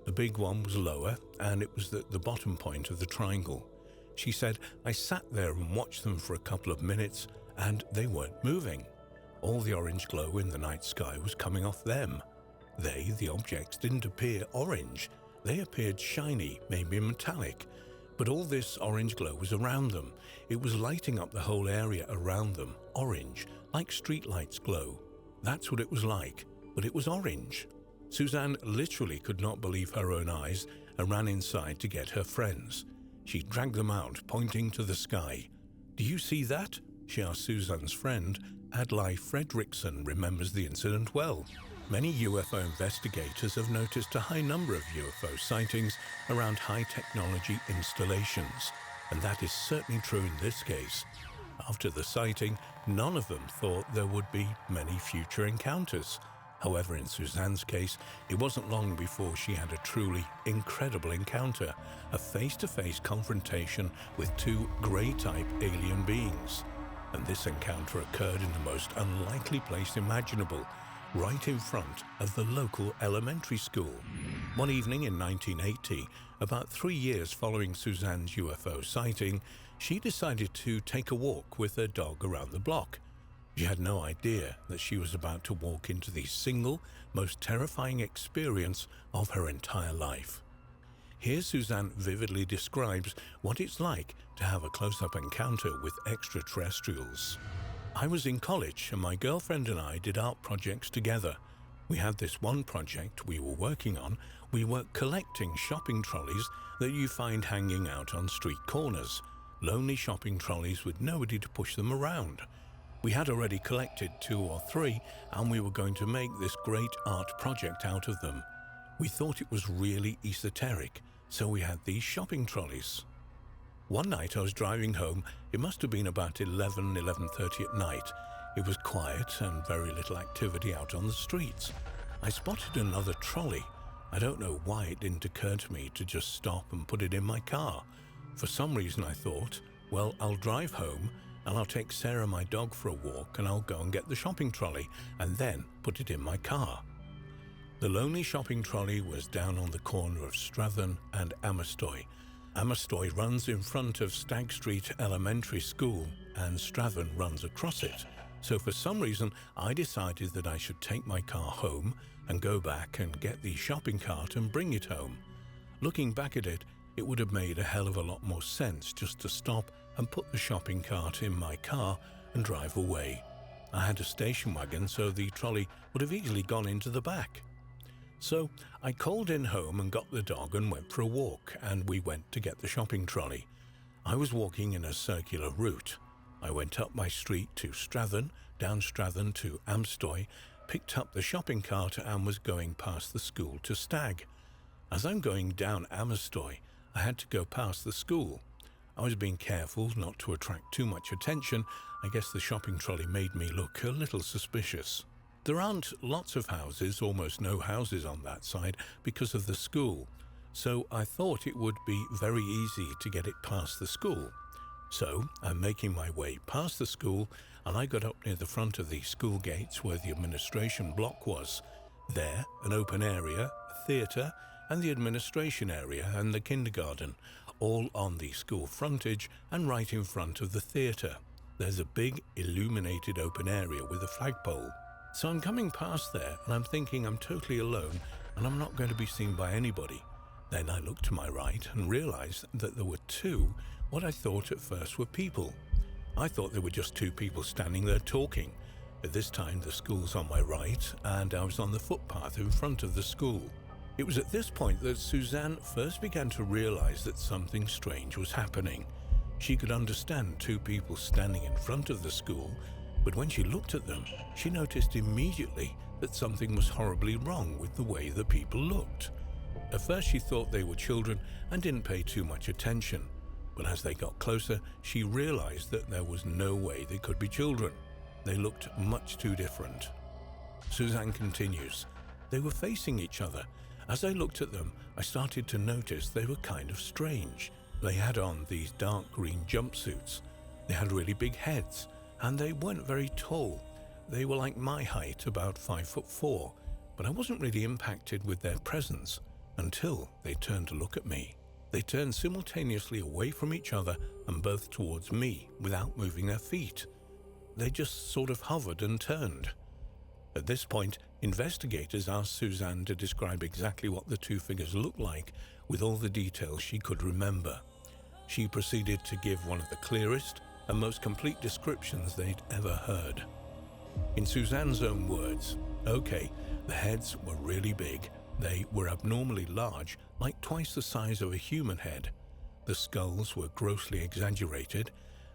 The big one was lower, and it was at the bottom point of the triangle. She said, "I sat there and watched them for a couple of minutes, and they weren't moving. All the orange glow in the night sky was coming off them. They, the objects, didn't appear orange. They appeared shiny, maybe metallic. But all this orange glow was around them. It was lighting up the whole area around them, orange, like streetlights glow. That's what it was like, but it was orange." Suzanne literally could not believe her own eyes and ran inside to get her friends. She dragged them out, pointing to the sky. "Do you see that?" she asked Suzanne's friend. Adlai Fredrickson remembers the incident well. Many UFO investigators have noticed a high number of UFO sightings around high-technology installations, and that is certainly true in this case. After the sighting, none of them thought there would be many future encounters. However, in Suzanne's case, it wasn't long before she had a truly incredible encounter, a face-to-face confrontation with two grey-type alien beings. And this encounter occurred in the most unlikely place imaginable, right in front of the local elementary school. One evening in 1980, about 3 years following Suzanne's UFO sighting, she decided to take a walk with her dog around the block. She had no idea that she was about to walk into the single, most terrifying experience of her entire life. Here Suzanne vividly describes what it's like to have a close-up encounter with extraterrestrials. "I was in college and my girlfriend and I did art projects together. We had this one project we were working on. We were collecting shopping trolleys that you find hanging out on street corners. Lonely shopping trolleys with nobody to push them around. We had already collected 2 or 3 and we were going to make this great art project out of them. We thought it was really esoteric, so we had these shopping trolleys. One night I was driving home. It must have been about 11:30 at night. It was quiet and very little activity out on the streets. I spotted another trolley. I don't know why it didn't occur to me to just stop and put it in my car. For some reason I thought, well, I'll drive home and I'll take Sarah, my dog, for a walk and I'll go and get the shopping trolley and then put it in my car." The lonely shopping trolley was down on the corner of Strathern and Amerstoy. Amerstoy runs in front of Stagg Street Elementary School and Strathern runs across it. So for some reason, I decided that I should take my car home and go back and get the shopping cart and bring it home. Looking back at it, it would have made a hell of a lot more sense just to stop and put the shopping cart in my car and drive away. I had a station wagon, so the trolley would have easily gone into the back. So I called in home and got the dog and went for a walk, and we went to get the shopping trolley. I was walking in a circular route. I went up my street to Strathern, down Strathern to Amerstoy, picked up the shopping cart and was going past the school to Stagg. As I'm going down Amerstoy, I had to go past the school. I was being careful not to attract too much attention. I guess the shopping trolley made me look a little suspicious. There aren't lots of houses, almost no houses on that side, because of the school. So I thought it would be very easy to get it past the school. So I'm making my way past the school and I got up near the front of the school gates where the administration block was. There, an open area, a theatre, and the administration area and the kindergarten, all on the school frontage and right in front of the theatre. There's a big illuminated open area with a flagpole. So I'm coming past there and I'm thinking I'm totally alone and I'm not going to be seen by anybody. Then I looked to my right and realized that there were 2, what I thought at first were people. I thought there were just 2 people standing there talking. At this time the school's on my right and I was on the footpath in front of the school. It was at this point that Suzanne first began to realize that something strange was happening. She could understand 2 people standing in front of the school, but when she looked at them, she noticed immediately that something was horribly wrong with the way the people looked. At first she thought they were children and didn't pay too much attention, but as they got closer, she realized that there was no way they could be children. They looked much too different. Suzanne continues, "They were facing each other. As I looked at them, I started to notice they were kind of strange. They had on these dark green jumpsuits. They had really big heads, and they weren't very tall. They were like my height, about 5'4", but I wasn't really impacted with their presence until they turned to look at me. They turned simultaneously away from each other and both towards me without moving their feet. They just sort of hovered and turned." At this point, investigators asked Suzanne to describe exactly what the 2 figures looked like with all the details she could remember. She proceeded to give one of the clearest and most complete descriptions they'd ever heard. In Suzanne's own words, "Okay, the heads were really big. They were abnormally large, like twice the size of a human head. The skulls were grossly exaggerated.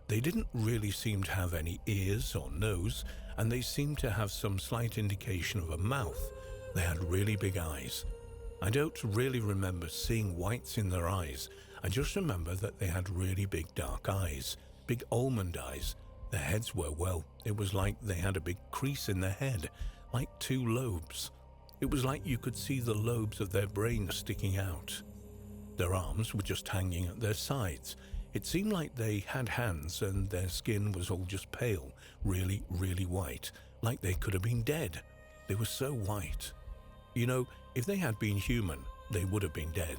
They didn't really seem to have any ears or nose, and they seemed to have some slight indication of a mouth. They had really big eyes. I don't really remember seeing whites in their eyes. I just remember that they had really big dark eyes, big almond eyes. Their heads were, well, it was like they had a big crease in their head, like 2 lobes. It was like you could see the lobes of their brains sticking out. Their arms were just hanging at their sides. It seemed like they had hands and their skin was all just pale, really, really white, like they could have been dead. They were so white. You know, if they had been human, they would have been dead.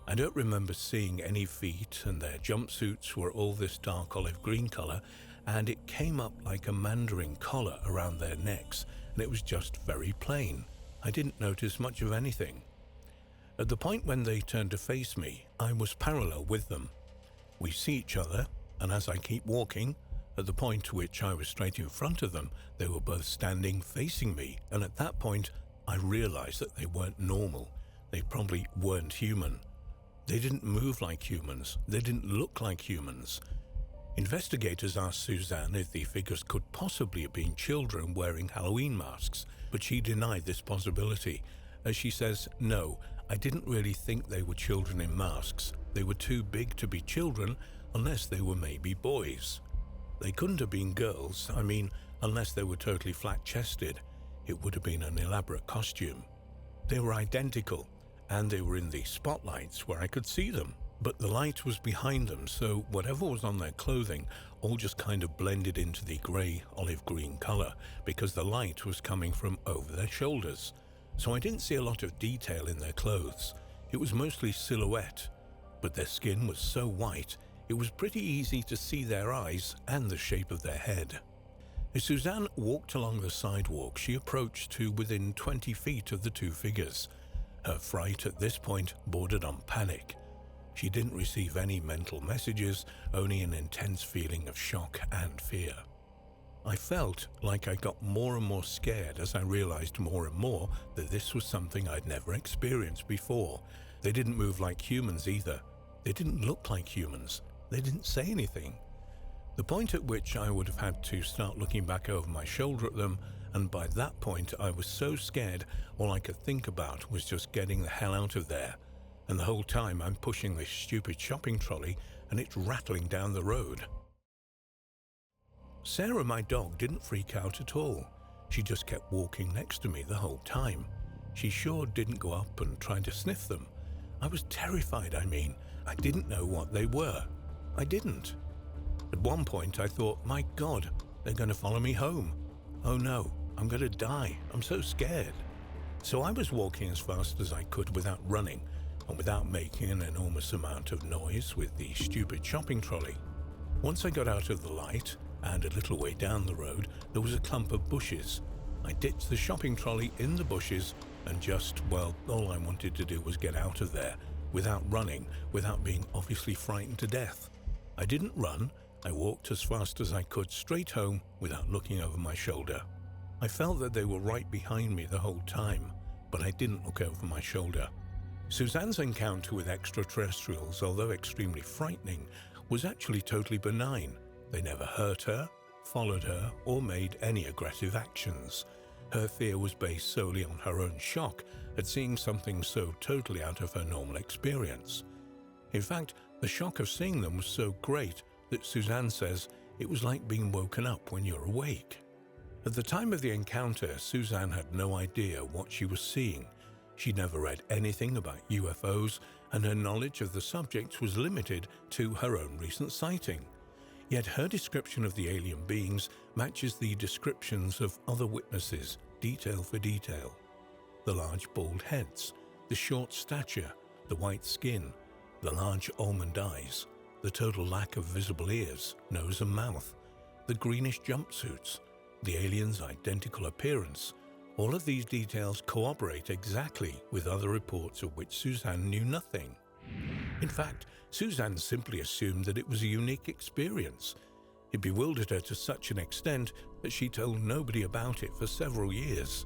I don't remember seeing any feet, and their jumpsuits were all this dark olive green color, and it came up like a mandarin collar around their necks, and it was just very plain. I didn't notice much of anything. At the point when they turned to face me, I was parallel with them. We see each other, and as I keep walking, at the point to which I was straight in front of them, they were both standing facing me, and at that point, I realized that they weren't normal. They probably weren't human. They didn't move like humans. They didn't look like humans. Investigators asked Suzanne if the figures could possibly have been children wearing Halloween masks, but she denied this possibility. As she says, "No, I didn't really think they were children in masks. They were too big to be children unless they were maybe boys. They couldn't have been girls, unless they were totally flat-chested. It would have been an elaborate costume. They were identical, and they were in the spotlights where I could see them. But the light was behind them, so whatever was on their clothing all just kind of blended into the grey olive green color because the light was coming from over their shoulders. So I didn't see a lot of detail in their clothes. It was mostly silhouette, but their skin was so white, it was pretty easy to see their eyes and the shape of their head." As Suzanne walked along the sidewalk, she approached to within 20 feet of the two figures. Her fright at this point bordered on panic. She didn't receive any mental messages, only an intense feeling of shock and fear. I felt like I got more and more scared as I realized more and more that this was something I'd never experienced before. They didn't move like humans either. They didn't look like humans. They didn't say anything. The point at which I would have had to start looking back over my shoulder at them, and by that point I was so scared all I could think about was just getting the hell out of there. And the whole time I'm pushing this stupid shopping trolley and it's rattling down the road. Sarah, my dog, didn't freak out at all. She just kept walking next to me the whole time. She sure didn't go up and try to sniff them. I was terrified, I didn't know what they were. I didn't. At one point I thought, my God, they're going to follow me home. Oh no, I'm going to die. I'm so scared. So I was walking as fast as I could without running and without making an enormous amount of noise with the stupid shopping trolley. Once I got out of the light, and a little way down the road, there was a clump of bushes. I ditched the shopping trolley in the bushes and all I wanted to do was get out of there, without running, without being obviously frightened to death. I didn't run. I walked as fast as I could straight home without looking over my shoulder. I felt that they were right behind me the whole time, but I didn't look over my shoulder. Suzanne's encounter with extraterrestrials, although extremely frightening, was actually totally benign. They never hurt her, followed her, or made any aggressive actions. Her fear was based solely on her own shock at seeing something so totally out of her normal experience. In fact, the shock of seeing them was so great that Suzanne says it was like being woken up when you're awake. At the time of the encounter, Suzanne had no idea what she was seeing. She'd never read anything about UFOs, and her knowledge of the subject was limited to her own recent sighting. Yet her description of the alien beings matches the descriptions of other witnesses, detail for detail. The large bald heads, the short stature, the white skin, the large almond eyes, the total lack of visible ears, nose and mouth, the greenish jumpsuits, the alien's identical appearance. All of these details corroborate exactly with other reports of which Suzanne knew nothing. In fact, Suzanne simply assumed that it was a unique experience. It bewildered her to such an extent that she told nobody about it for several years.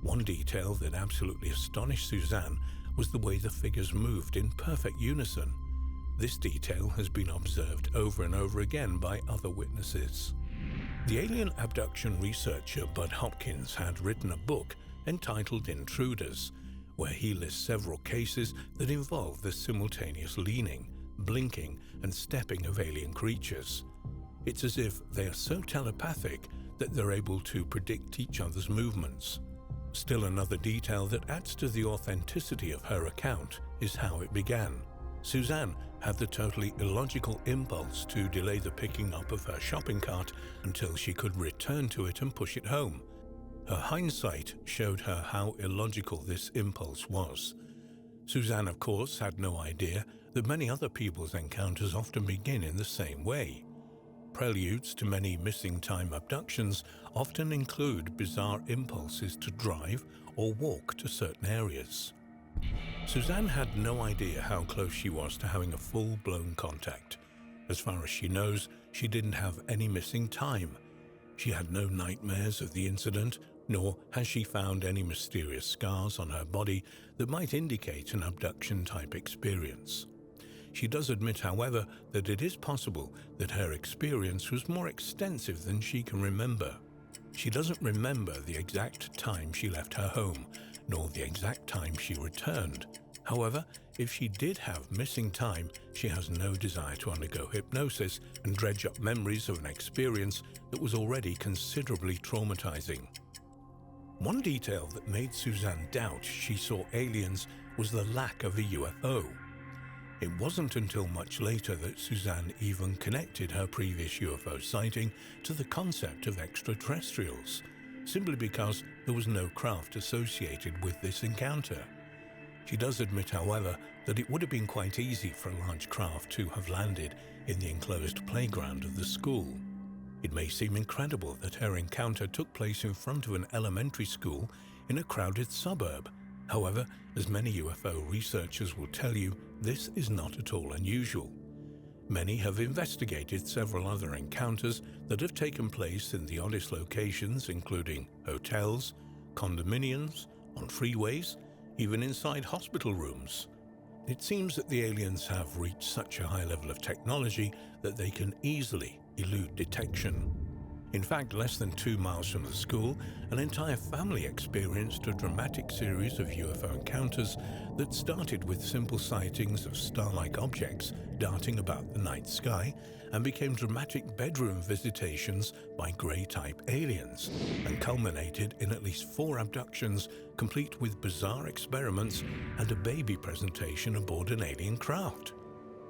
One detail that absolutely astonished Suzanne was the way the figures moved in perfect unison. This detail has been observed over and over again by other witnesses. The alien abduction researcher Bud Hopkins had written a book entitled Intruders, where he lists several cases that involve the simultaneous leaning, blinking, and stepping of alien creatures. It's as if they are so telepathic that they're able to predict each other's movements. Still another detail that adds to the authenticity of her account is how it began. Suzanne had the totally illogical impulse to delay the picking up of her shopping cart until she could return to it and push it home. Her hindsight showed her how illogical this impulse was. Suzanne, of course, had no idea that many other people's encounters often begin in the same way. Preludes to many missing time abductions often include bizarre impulses to drive or walk to certain areas. Suzanne had no idea how close she was to having a full-blown contact. As far as she knows, she didn't have any missing time. She had no nightmares of the incident, nor has she found any mysterious scars on her body that might indicate an abduction-type experience. She does admit, however, that it is possible that her experience was more extensive than she can remember. She doesn't remember the exact time she left her home, nor the exact time she returned. However, if she did have missing time, she has no desire to undergo hypnosis and dredge up memories of an experience that was already considerably traumatizing. One detail that made Suzanne doubt she saw aliens was the lack of a UFO. It wasn't until much later that Suzanne even connected her previous UFO sighting to the concept of extraterrestrials, simply because there was no craft associated with this encounter. She does admit, however, that it would have been quite easy for a large craft to have landed in the enclosed playground of the school. It may seem incredible that her encounter took place in front of an elementary school in a crowded suburb. However, as many UFO researchers will tell you, this is not at all unusual. Many have investigated several other encounters that have taken place in the oddest locations, including hotels, condominiums, on freeways, even inside hospital rooms. It seems that the aliens have reached such a high level of technology that they can easily elude detection. In fact, less than 2 miles from the school, an entire family experienced a dramatic series of UFO encounters that started with simple sightings of star-like objects darting about the night sky and became dramatic bedroom visitations by grey-type aliens, and culminated in at least 4 abductions, complete with bizarre experiments and a baby presentation aboard an alien craft.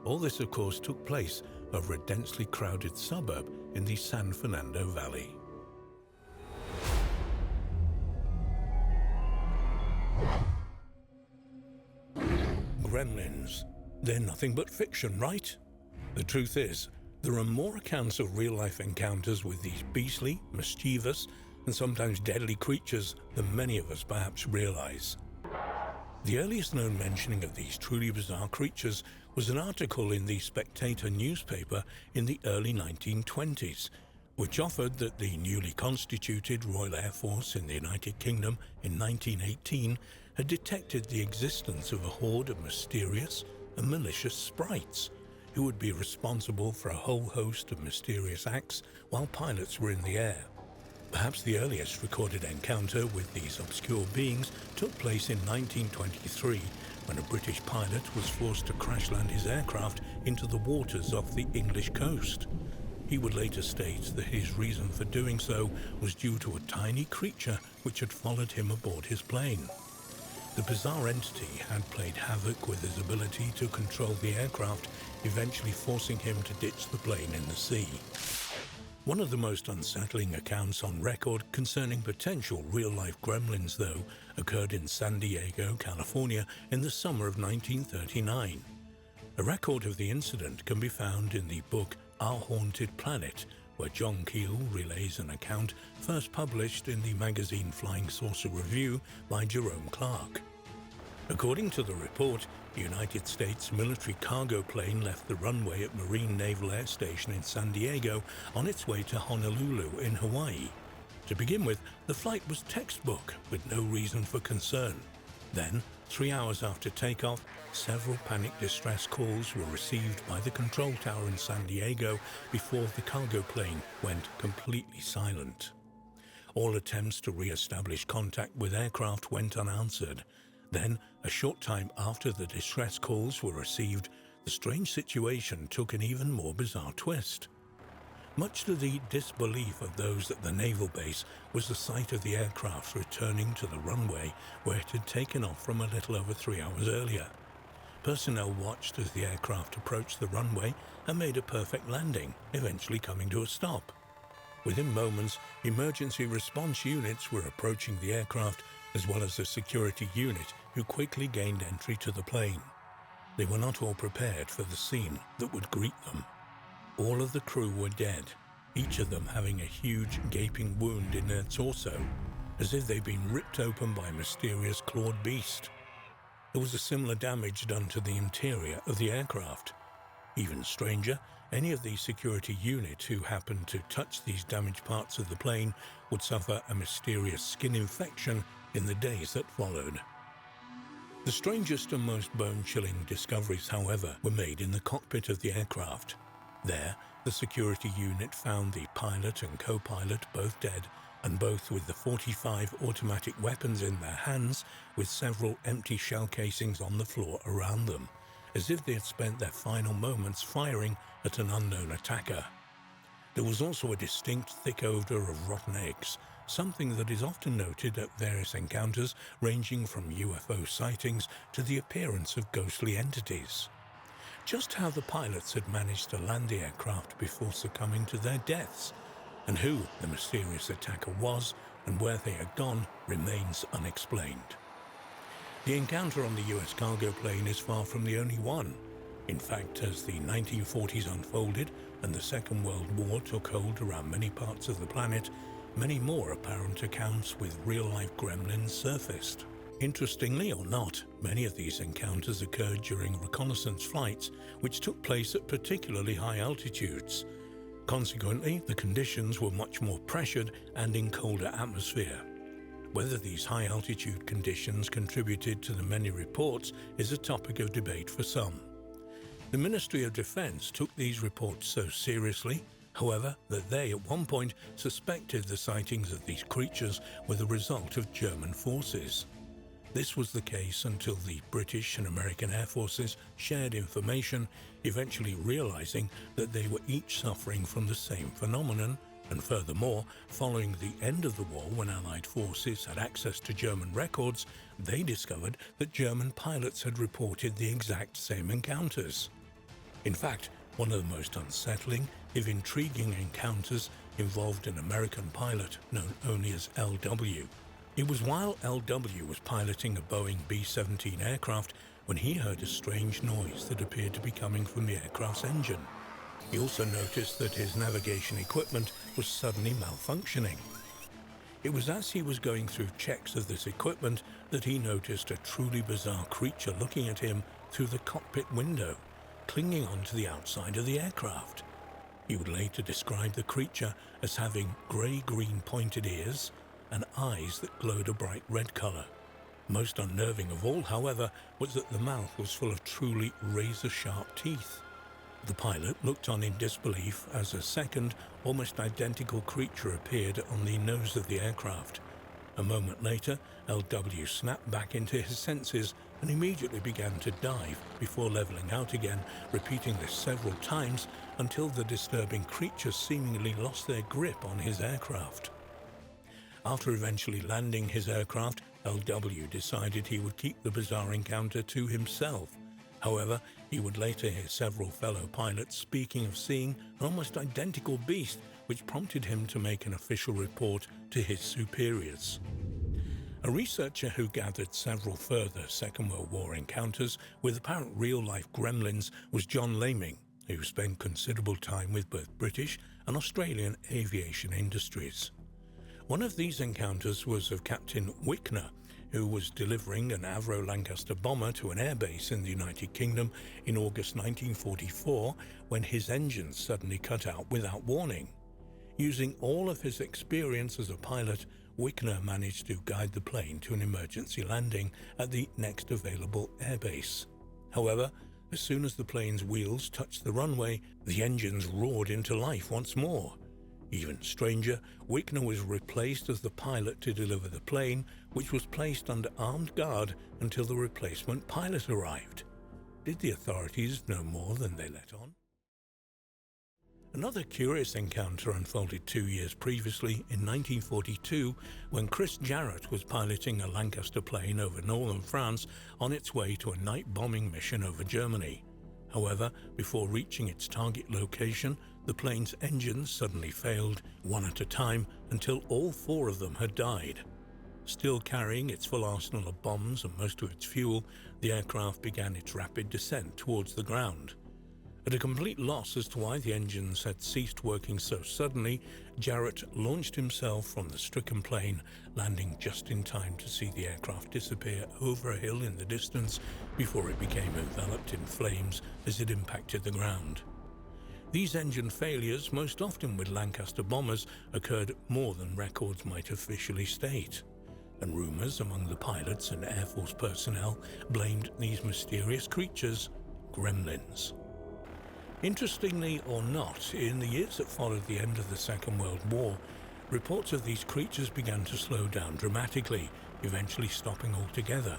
All this, of course, took place over a densely crowded suburb in the San Fernando Valley. Gremlins. They're nothing but fiction, right? The truth is, there are more accounts of real-life encounters with these beastly, mischievous, and sometimes deadly creatures than many of us perhaps realize. The earliest known mentioning of these truly bizarre creatures was an article in the Spectator newspaper in the early 1920s, which offered that the newly constituted Royal Air Force in the United Kingdom in 1918 had detected the existence of a horde of mysterious and malicious sprites who would be responsible for a whole host of mysterious acts while pilots were in the air. Perhaps the earliest recorded encounter with these obscure beings took place in 1923, when a British pilot was forced to crash-land his aircraft into the waters off the English coast. He would later state that his reason for doing so was due to a tiny creature which had followed him aboard his plane. The bizarre entity had played havoc with his ability to control the aircraft, eventually forcing him to ditch the plane in the sea. One of the most unsettling accounts on record concerning potential real-life gremlins, though, occurred in San Diego, California in the summer of 1939. A record of the incident can be found in the book Our Haunted Planet, where John Keel relays an account first published in the magazine Flying Saucer Review by Jerome Clark. According to the report, a United States military cargo plane left the runway at Marine Naval Air Station in San Diego on its way to Honolulu in Hawaii. To begin with, the flight was textbook, with no reason for concern. Then, 3 hours after takeoff, several panic distress calls were received by the control tower in San Diego before the cargo plane went completely silent. All attempts to re-establish contact with aircraft went unanswered. Then, a short time after the distress calls were received, the strange situation took an even more bizarre twist. Much to the disbelief of those at the naval base was the sight of the aircraft returning to the runway where it had taken off from a little over 3 hours earlier. Personnel watched as the aircraft approached the runway and made a perfect landing, eventually coming to a stop. Within moments, emergency response units were approaching the aircraft, as well as a security unit who quickly gained entry to the plane. They were not all prepared for the scene that would greet them. All of the crew were dead, each of them having a huge gaping wound in their torso, as if they'd been ripped open by a mysterious clawed beast. There was a similar damage done to the interior of the aircraft. Even stranger, any of the security units who happened to touch these damaged parts of the plane would suffer a mysterious skin infection in the days that followed. The strangest and most bone-chilling discoveries, however, were made in the cockpit of the aircraft. There, the security unit found the pilot and co-pilot both dead, and both with the 45 automatic weapons in their hands, with several empty shell casings on the floor around them, as if they had spent their final moments firing at an unknown attacker. There was also a distinct thick odor of rotten eggs, something that is often noted at various encounters ranging from UFO sightings to the appearance of ghostly entities. Just how the pilots had managed to land the aircraft before succumbing to their deaths, and who the mysterious attacker was and where they had gone, remains unexplained. The encounter on the US cargo plane is far from the only one. In fact, as the 1940s unfolded and the Second World War took hold around many parts of the planet, many more apparent accounts with real-life gremlins surfaced. Interestingly or not, many of these encounters occurred during reconnaissance flights, which took place at particularly high altitudes. Consequently, the conditions were much more pressured and in colder atmosphere. Whether these high-altitude conditions contributed to the many reports is a topic of debate for some. The Ministry of Defense took these reports so seriously, however, that they at one point suspected the sightings of these creatures were the result of German forces. This was the case until the British and American Air Forces shared information, eventually realizing that they were each suffering from the same phenomenon, and furthermore, following the end of the war when Allied forces had access to German records, they discovered that German pilots had reported the exact same encounters. In fact, one of the most unsettling, if intriguing encounters involved an American pilot known only as LW. It was while LW was piloting a Boeing B-17 aircraft when he heard a strange noise that appeared to be coming from the aircraft's engine. He also noticed that his navigation equipment was suddenly malfunctioning. It was as he was going through checks of this equipment that he noticed a truly bizarre creature looking at him through the cockpit window, clinging onto the outside of the aircraft. He would later describe the creature as having grey-green pointed ears and eyes that glowed a bright red colour. Most unnerving of all, however, was that the mouth was full of truly razor-sharp teeth. The pilot looked on in disbelief as a second, almost identical creature appeared on the nose of the aircraft. A moment later, LW snapped back into his senses and immediately began to dive before levelling out again, repeating this several times until the disturbing creatures seemingly lost their grip on his aircraft. After eventually landing his aircraft, LW decided he would keep the bizarre encounter to himself. However, he would later hear several fellow pilots speaking of seeing an almost identical beast, which prompted him to make an official report to his superiors. A researcher who gathered several further Second World War encounters with apparent real-life gremlins was John Laming, who spent considerable time with both British and Australian aviation industries. One of these encounters was of Captain Wickner, who was delivering an Avro Lancaster bomber to an airbase in the United Kingdom in August 1944 when his engines suddenly cut out without warning. Using all of his experience as a pilot, Wickner managed to guide the plane to an emergency landing at the next available airbase. However, as soon as the plane's wheels touched the runway, the engines roared into life once more. Even stranger, Wickner was replaced as the pilot to deliver the plane, which was placed under armed guard until the replacement pilot arrived. Did the authorities know more than they let on? Another curious encounter unfolded 2 years previously in 1942 when Chris Jarrett was piloting a Lancaster plane over northern France on its way to a night bombing mission over Germany. However, before reaching its target location, the plane's engines suddenly failed, one at a time, until all four of them had died. Still carrying its full arsenal of bombs and most of its fuel, the aircraft began its rapid descent towards the ground. At a complete loss as to why the engines had ceased working so suddenly, Jarrett launched himself from the stricken plane, landing just in time to see the aircraft disappear over a hill in the distance before it became enveloped in flames as it impacted the ground. These engine failures, most often with Lancaster bombers, occurred more than records might officially state, and rumors among the pilots and Air Force personnel blamed these mysterious creatures gremlins. Interestingly or not, in the years that followed the end of the Second World War, reports of these creatures began to slow down dramatically, eventually stopping altogether.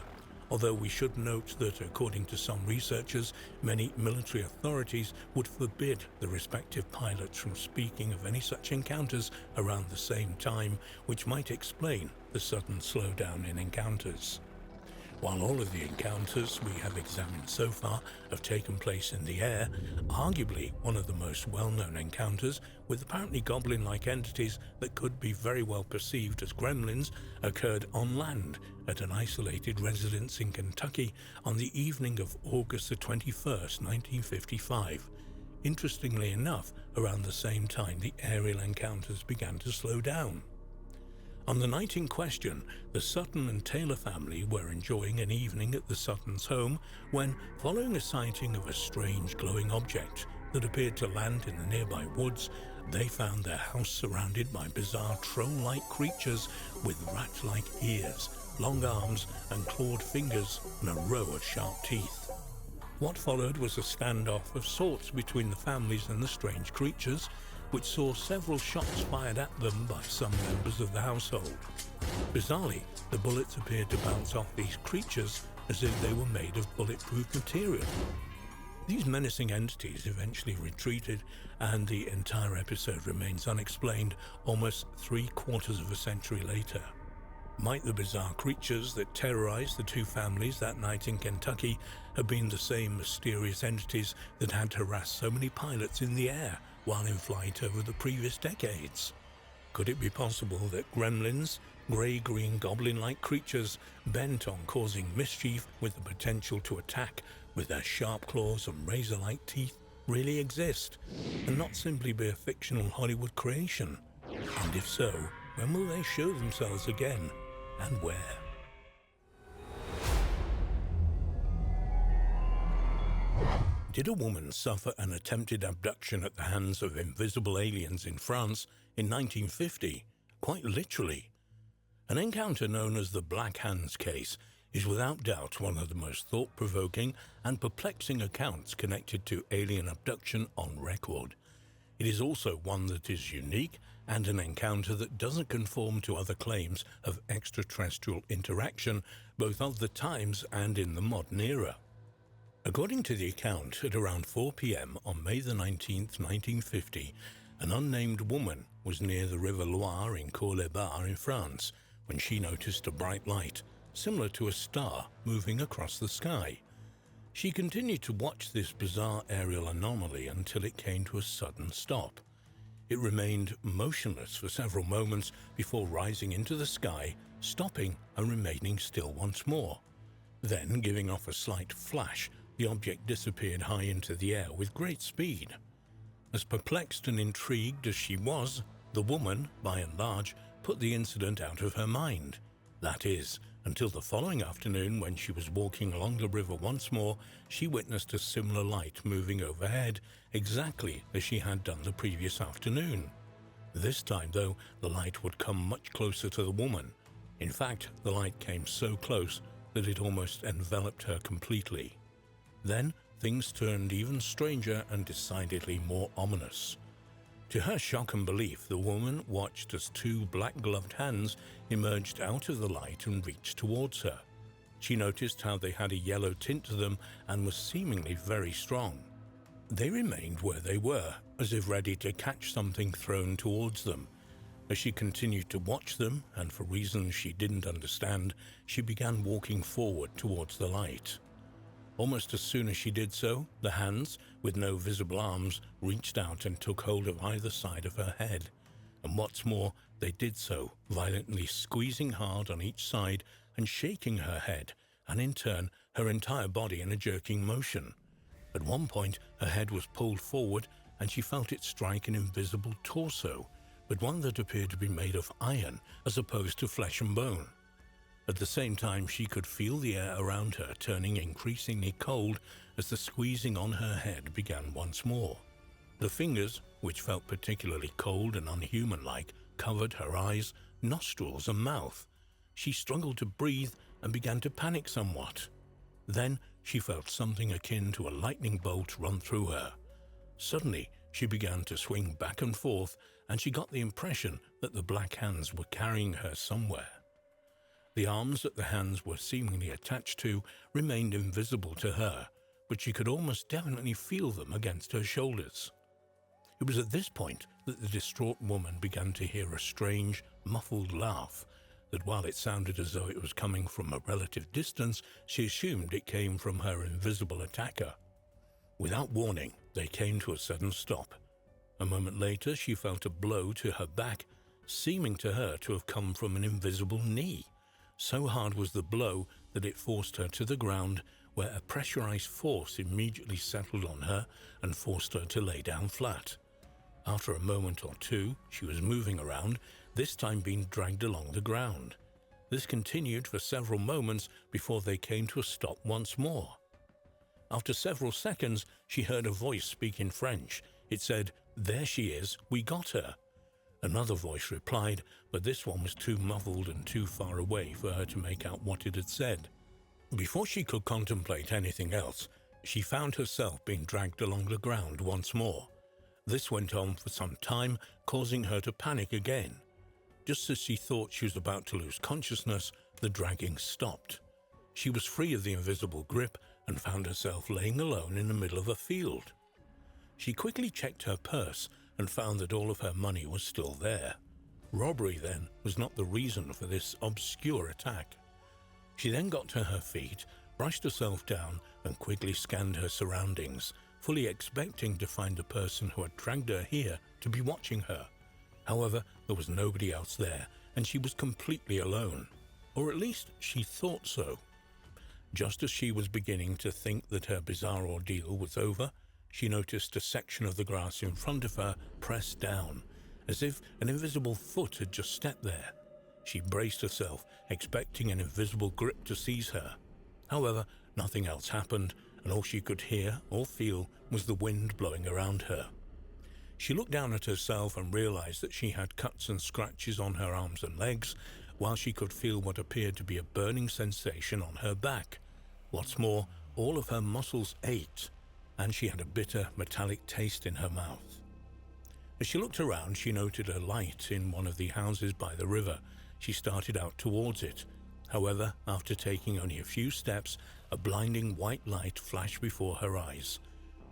Although we should note that, according to some researchers, many military authorities would forbid the respective pilots from speaking of any such encounters around the same time, which might explain the sudden slowdown in encounters. While all of the encounters we have examined so far have taken place in the air, arguably one of the most well-known encounters with apparently goblin-like entities that could be very well perceived as gremlins occurred on land at an isolated residence in Kentucky on the evening of August the 21st, 1955. Interestingly enough, around the same time the aerial encounters began to slow down. On the night in question, the Sutton and Taylor family were enjoying an evening at the Suttons' home when, following a sighting of a strange glowing object that appeared to land in the nearby woods, they found their house surrounded by bizarre troll-like creatures with rat-like ears, long arms and clawed fingers and a row of sharp teeth. What followed was a standoff of sorts between the families and the strange creatures, which saw several shots fired at them by some members of the household. Bizarrely, the bullets appeared to bounce off these creatures as if they were made of bulletproof material. These menacing entities eventually retreated, and the entire episode remains unexplained almost 3/4 of a century later. Might the bizarre creatures that terrorized the two families that night in Kentucky have been the same mysterious entities that had harassed so many pilots in the air while in flight over the previous decades? Could it be possible that gremlins, grey-green goblin-like creatures bent on causing mischief with the potential to attack with their sharp claws and razor-like teeth really exist, and not simply be a fictional Hollywood creation? And if so, when will they show themselves again, and where? Did a woman suffer an attempted abduction at the hands of invisible aliens in France in 1950? Quite literally. An encounter known as the Black Hands case is without doubt one of the most thought-provoking and perplexing accounts connected to alien abduction on record. It is also one that is unique and an encounter that doesn't conform to other claims of extraterrestrial interaction, both of the times and in the modern era. According to the account, at around 4 p.m. on May the 19th, 1950, an unnamed woman was near the River Loire in Cours-les-Bas in France when she noticed a bright light, similar to a star, moving across the sky. She continued to watch this bizarre aerial anomaly until it came to a sudden stop. It remained motionless for several moments before rising into the sky, stopping and remaining still once more. Then, giving off a slight flash, the object disappeared high into the air with great speed. As perplexed and intrigued as she was, the woman, by and large, put the incident out of her mind. That is, until the following afternoon when she was walking along the river once more, she witnessed a similar light moving overhead, exactly as she had done the previous afternoon. This time, though, the light would come much closer to the woman. In fact, the light came so close that it almost enveloped her completely. Then, things turned even stranger and decidedly more ominous. To her shock and belief, the woman watched as two black-gloved hands emerged out of the light and reached towards her. She noticed how they had a yellow tint to them and were seemingly very strong. They remained where they were, as if ready to catch something thrown towards them. As she continued to watch them, and for reasons she didn't understand, she began walking forward towards the light. Almost as soon as she did so, the hands, with no visible arms, reached out and took hold of either side of her head. And what's more, They did so, violently squeezing hard on each side and shaking her head, and in turn her entire body in a jerking motion. At one point, her head was pulled forward and she felt it strike an invisible torso, but one that appeared to be made of iron as opposed to flesh and bone. At the same time, she could feel the air around her turning increasingly cold as the squeezing on her head began once more. The fingers, which felt particularly cold and unhuman-like, covered her eyes, nostrils and mouth. She struggled to breathe and began to panic somewhat. Then she felt something akin to a lightning bolt run through her. Suddenly, she began to swing back and forth, and she got the impression that the black hands were carrying her somewhere. The arms that the hands were seemingly attached to remained invisible to her, but she could almost definitely feel them against her shoulders. It was at this point that the distraught woman began to hear a strange, muffled laugh that, while it sounded as though it was coming from a relative distance, she assumed it came from her invisible attacker. Without warning, they came to a sudden stop. A moment later, she felt a blow to her back, seeming to her to have come from an invisible knee. So hard was the blow that it forced her to the ground, where a pressurized force immediately settled on her and forced her to lay down flat. After a moment or two, she was moving around, this time being dragged along the ground. This continued for several moments before they came to a stop once more. After several seconds, she heard a voice speak in French. It said, "There she is, we got her." Another voice replied, but this one was too muffled and too far away for her to make out what it had said. Before she could contemplate anything else, she found herself being dragged along the ground once more. This went on for some time, causing her to panic again. Just as she thought she was about to lose consciousness, the dragging stopped. She was free of the invisible grip and found herself laying alone in the middle of a field. She quickly checked her purse and found that all of her money was still there. Robbery, then, was not the reason for this obscure attack. She then got to her feet, brushed herself down, and quickly scanned her surroundings, fully expecting to find the person who had dragged her here to be watching her. However, there was nobody else there, and she was completely alone. Or at least she thought so. Just as she was beginning to think that her bizarre ordeal was over, she noticed a section of the grass in front of her pressed down, as if an invisible foot had just stepped there. She braced herself, expecting an invisible grip to seize her. However, nothing else happened, and all she could hear or feel was the wind blowing around her. She looked down at herself and realized that she had cuts and scratches on her arms and legs, while she could feel what appeared to be a burning sensation on her back. What's more, all of her muscles ached, and she had a bitter, metallic taste in her mouth. As she looked around, she noted a light in one of the houses by the river. She started out towards it. However, after taking only a few steps, a blinding white light flashed before her eyes.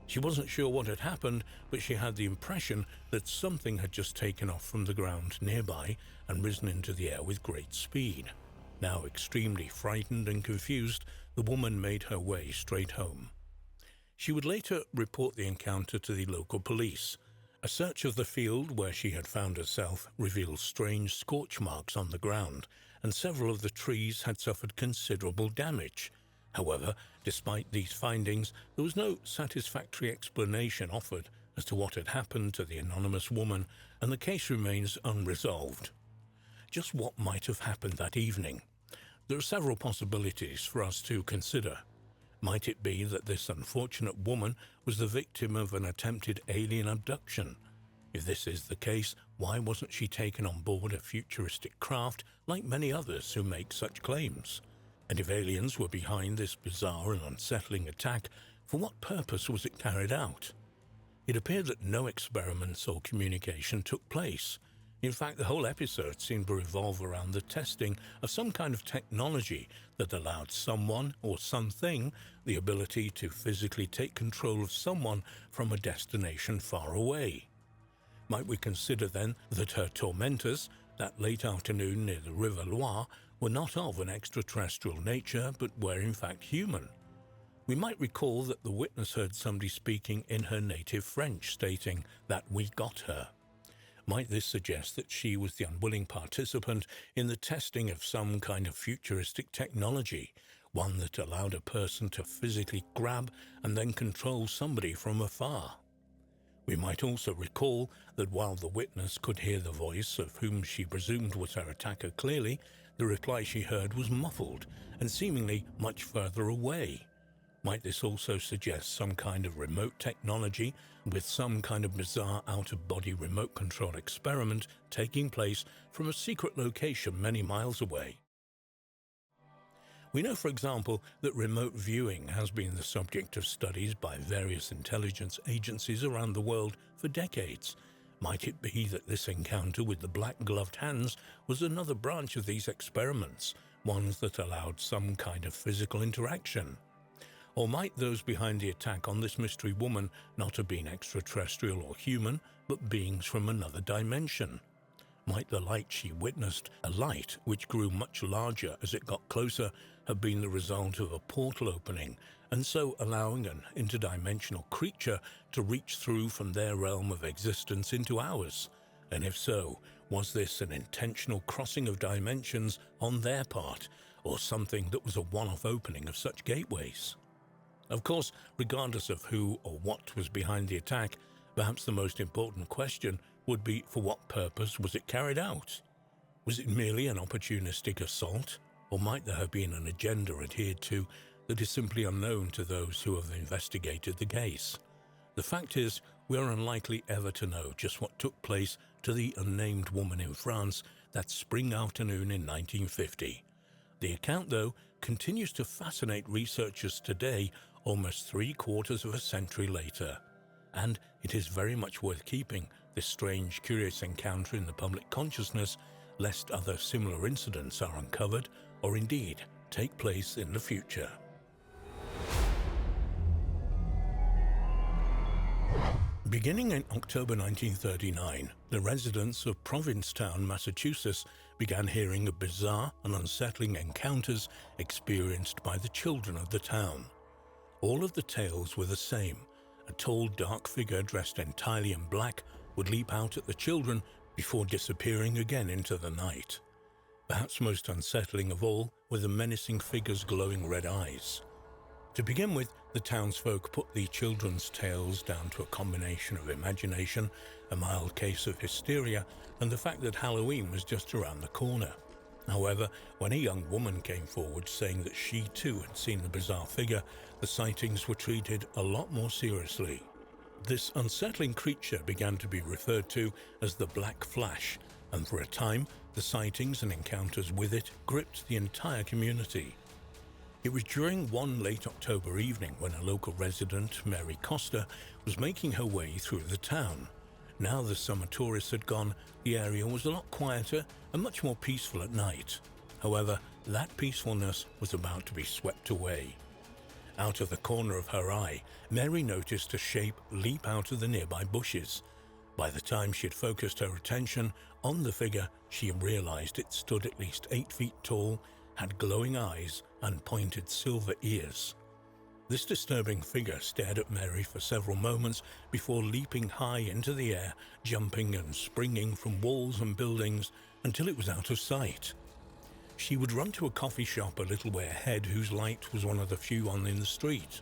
She wasn't sure what had happened, but she had the impression that something had just taken off from the ground nearby and risen into the air with great speed. Now extremely frightened and confused, the woman made her way straight home. She would later report the encounter to the local police. A search of the field where she had found herself revealed strange scorch marks on the ground, and several of the trees had suffered considerable damage. However, despite these findings, there was no satisfactory explanation offered as to what had happened to the anonymous woman, and the case remains unresolved. Just what might have happened that evening? There are several possibilities for us to consider. Might it be that this unfortunate woman was the victim of an attempted alien abduction? If this is the case, why wasn't she taken on board a futuristic craft like many others who make such claims? And if aliens were behind this bizarre and unsettling attack, for what purpose was it carried out? It appeared that no experiments or communication took place. In fact, the whole episode seemed to revolve around the testing of some kind of technology that allowed someone or something the ability to physically take control of someone from a destination far away. Might we consider then that her tormentors, that late afternoon near the River Loire, were not of an extraterrestrial nature but were in fact human? We might recall that the witness heard somebody speaking in her native French stating that we got her. Might this suggest that she was the unwilling participant in the testing of some kind of futuristic technology, one that allowed a person to physically grab and then control somebody from afar? We might also recall that while the witness could hear the voice of whom she presumed was her attacker clearly, the reply she heard was muffled and seemingly much further away. Might this also suggest some kind of remote technology with some kind of bizarre out-of-body remote control experiment taking place from a secret location many miles away? We know, for example, that remote viewing has been the subject of studies by various intelligence agencies around the world for decades. Might it be that this encounter with the black-gloved hands was another branch of these experiments, ones that allowed some kind of physical interaction? Or might those behind the attack on this mystery woman not have been extraterrestrial or human, but beings from another dimension? Might the light she witnessed, a light which grew much larger as it got closer, have been the result of a portal opening, and so allowing an interdimensional creature to reach through from their realm of existence into ours? And if so, was this an intentional crossing of dimensions on their part, or something that was a one-off opening of such gateways? Of course, regardless of who or what was behind the attack, perhaps the most important question would be, for what purpose was it carried out? Was it merely an opportunistic assault, or might there have been an agenda adhered to that is simply unknown to those who have investigated the case? The fact is, we are unlikely ever to know just what took place to the unnamed woman in France that spring afternoon in 1950. The account, though, continues to fascinate researchers today, almost 3/4 of a century later. And it is very much worth keeping this strange, curious encounter in the public consciousness, lest other similar incidents are uncovered or indeed take place in the future. Beginning in October 1939, the residents of Provincetown, Massachusetts, began hearing of bizarre and unsettling encounters experienced by the children of the town. All of the tales were the same. A tall, dark figure dressed entirely in black would leap out at the children before disappearing again into the night. Perhaps most unsettling of all were the menacing figure's glowing red eyes. To begin with, the townsfolk put the children's tales down to a combination of imagination, a mild case of hysteria, and the fact that Halloween was just around the corner. However, when a young woman came forward saying that she too had seen the bizarre figure, the sightings were treated a lot more seriously. This unsettling creature began to be referred to as the Black Flash, and for a time, the sightings and encounters with it gripped the entire community. It was during one late October evening when a local resident, Mary Costa, was making her way through the town. Now the summer tourists had gone, the area was a lot quieter and much more peaceful at night. However, that peacefulness was about to be swept away. Out of the corner of her eye, Mary noticed a shape leap out of the nearby bushes. By the time she had focused her attention on the figure, she realized it stood at least 8 feet tall, had glowing eyes and pointed silver ears. This disturbing figure stared at Mary for several moments before leaping high into the air, jumping and springing from walls and buildings until it was out of sight. She would run to a coffee shop a little way ahead whose light was one of the few on in the street.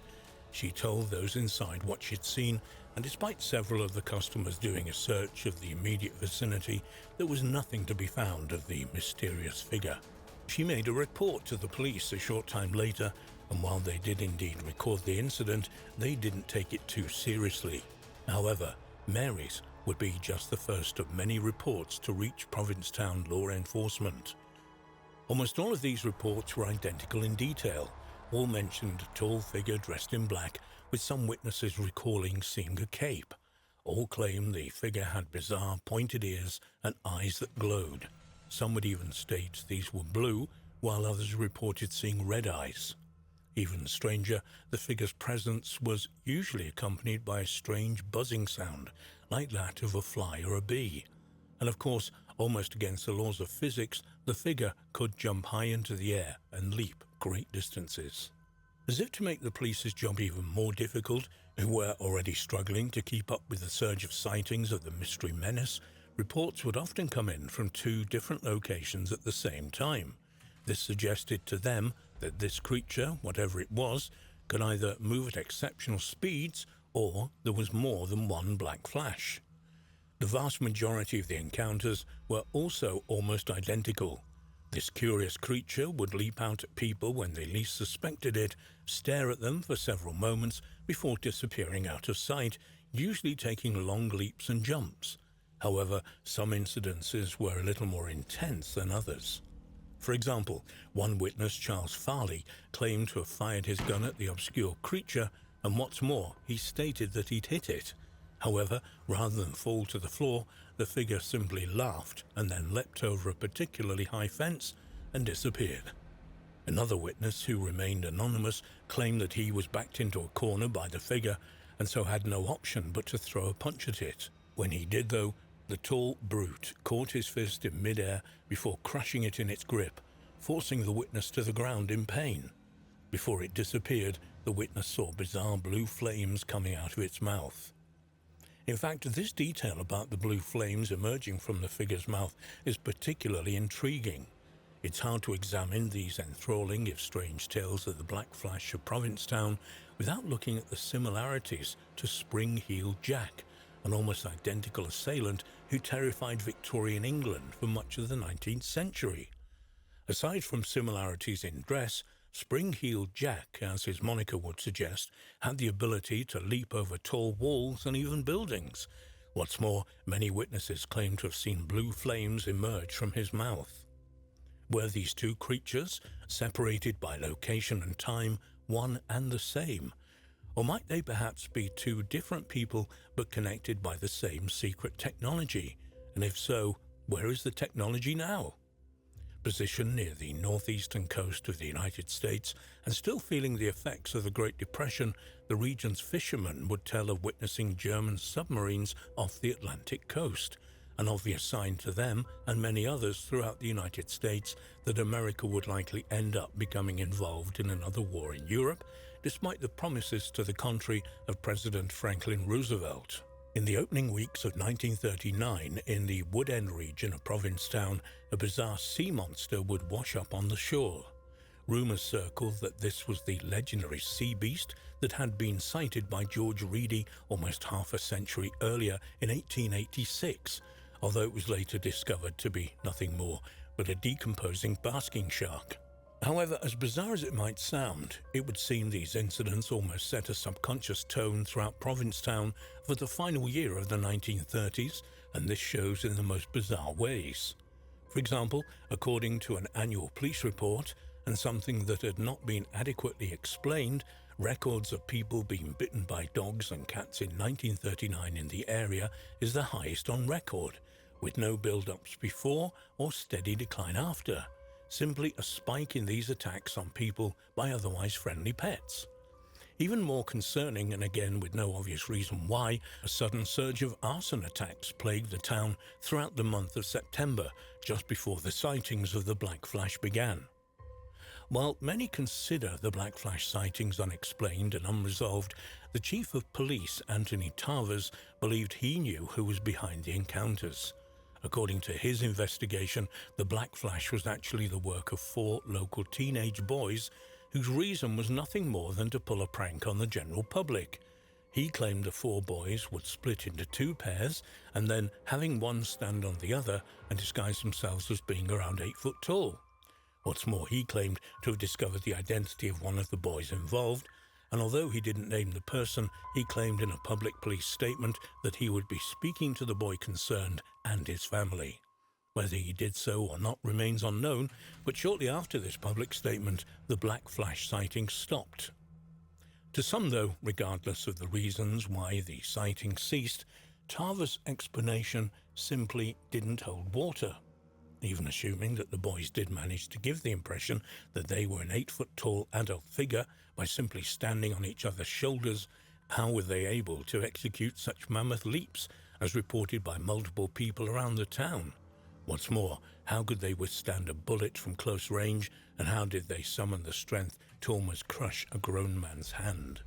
She told those inside what she'd seen, and despite several of the customers doing a search of the immediate vicinity, there was nothing to be found of the mysterious figure. She made a report to the police a short time later, and while they did indeed record the incident, they didn't take it too seriously. However, Mary's would be just the first of many reports to reach Provincetown law enforcement. Almost all of these reports were identical in detail. All mentioned a tall figure dressed in black, with some witnesses recalling seeing a cape. All claimed the figure had bizarre pointed ears and eyes that glowed. Some would even state these were blue, while others reported seeing red eyes. Even stranger, the figure's presence was usually accompanied by a strange buzzing sound, like that of a fly or a bee. And of course, almost against the laws of physics, the figure could jump high into the air and leap great distances. As if to make the police's job even more difficult, who were already struggling to keep up with the surge of sightings of the mystery menace, Reports would often come in from two different locations at the same time. This suggested to them that this creature, whatever it was, could either move at exceptional speeds or there was more than one black flash. The vast majority of the encounters were also almost identical. This curious creature would leap out at people when they least suspected it, stare at them for several moments before disappearing out of sight, usually taking long leaps and jumps. However, some incidences were a little more intense than others. For example, one witness, Charles Farley, claimed to have fired his gun at the obscure creature, and what's more, he stated that he'd hit it. However, rather than fall to the floor, the figure simply laughed and then leapt over a particularly high fence and disappeared. Another witness, who remained anonymous, claimed that he was backed into a corner by the figure and so had no option but to throw a punch at it. When he did, though, the tall brute caught his fist in midair before crushing it in its grip, forcing the witness to the ground in pain. Before it disappeared, the witness saw bizarre blue flames coming out of its mouth. In fact, this detail about the blue flames emerging from the figure's mouth is particularly intriguing. It's hard to examine these enthralling, if strange, tales of the Black Flash of Provincetown without looking at the similarities to Spring-Heeled Jack, an almost identical assailant who terrified Victorian England for much of the 19th century. Aside from similarities in dress, Spring-Heeled Jack, as his moniker would suggest, had the ability to leap over tall walls and even buildings. What's more, many witnesses claim to have seen blue flames emerge from his mouth. Were these two creatures, separated by location and time, one and the same? Or might they perhaps be two different people but connected by the same secret technology? And if so, where is the technology now? Positioned near the northeastern coast of the United States and still feeling the effects of the Great Depression, the region's fishermen would tell of witnessing German submarines off the Atlantic coast, an obvious sign to them and many others throughout the United States that America would likely end up becoming involved in another war in Europe, despite the promises to the contrary of President Franklin Roosevelt. In the opening weeks of 1939, in the Wood End region of Provincetown, a bizarre sea monster would wash up on the shore. Rumours circled that this was the legendary sea beast that had been sighted by George Reedy almost half a century earlier in 1886, although it was later discovered to be nothing more but a decomposing basking shark. However, as bizarre as it might sound, it would seem these incidents almost set a subconscious tone throughout Provincetown for the final year of the 1930s, and this shows in the most bizarre ways. For example, according to an annual police report, and something that had not been adequately explained, records of people being bitten by dogs and cats in 1939 in the area is the highest on record, with no build-ups before or steady decline after. Simply a spike in these attacks on people by otherwise friendly pets. Even more concerning, and again with no obvious reason why, a sudden surge of arson attacks plagued the town throughout the month of September, just before the sightings of the Black Flash began. While many consider the Black Flash sightings unexplained and unresolved, the Chief of Police, Anthony Tarvers, believed he knew who was behind the encounters. According to his investigation, the Black Flash was actually the work of 4 local teenage boys whose reason was nothing more than to pull a prank on the general public. He claimed the 4 boys would split into 2 pairs and then, having one stand on the other, and disguise themselves as being around 8 foot tall. What's more, he claimed to have discovered the identity of one of the boys involved, and although he didn't name the person, he claimed in a public police statement that he would be speaking to the boy concerned and his family. Whether he did so or not remains unknown, but shortly after this public statement, the Black Flash sightings stopped. To some, though, regardless of the reasons why the sightings ceased, Tarver's explanation simply didn't hold water. Even assuming that the boys did manage to give the impression that they were an 8 foot tall adult figure by simply standing on each other's shoulders, how were they able to execute such mammoth leaps, as reported by multiple people around the town? What's more, how could they withstand a bullet from close range, and how did they summon the strength to almost crush a grown man's hand?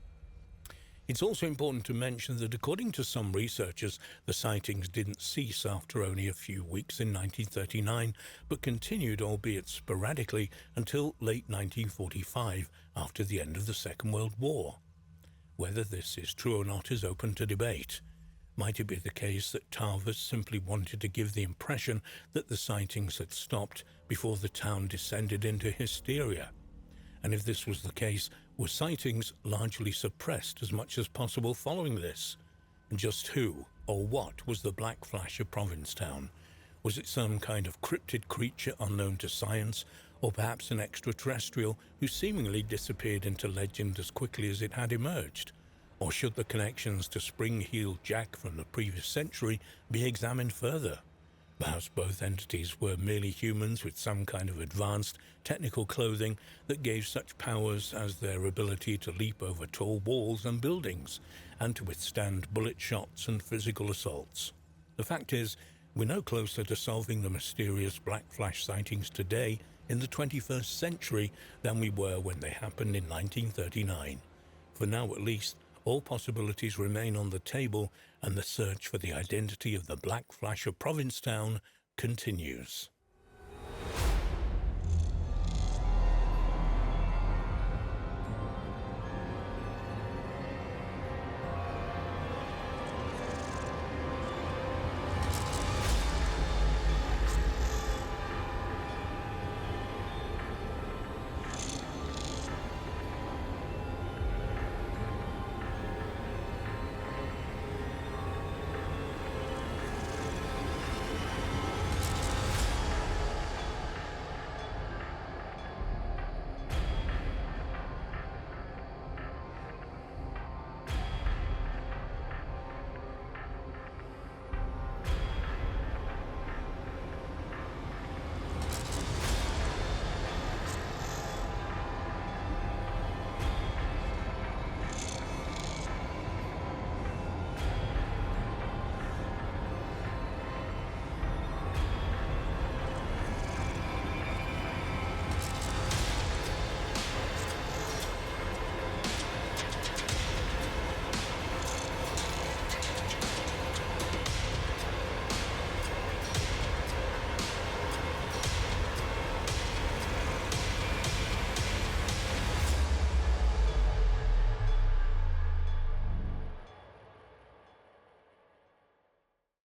It's also important to mention that according to some researchers, the sightings didn't cease after only a few weeks in 1939, but continued, albeit sporadically, until late 1945, after the end of the Second World War. Whether this is true or not is open to debate. Might it be the case that Tarvas simply wanted to give the impression that the sightings had stopped before the town descended into hysteria? And if this was the case, were sightings largely suppressed as much as possible following this? And just who or what was the Black Flash of Provincetown? Was it some kind of cryptid creature unknown to science, or perhaps an extraterrestrial who seemingly disappeared into legend as quickly as it had emerged? Or should the connections to Spring-Heeled Jack from the previous century be examined further? Perhaps both entities were merely humans with some kind of advanced technical clothing that gave such powers as their ability to leap over tall walls and buildings, and to withstand bullet shots and physical assaults. The fact is, we're no closer to solving the mysterious Black Flash sightings today in the 21st century than we were when they happened in 1939. For now at least, all possibilities remain on the table, and the search for the identity of the Black Flash of Provincetown continues.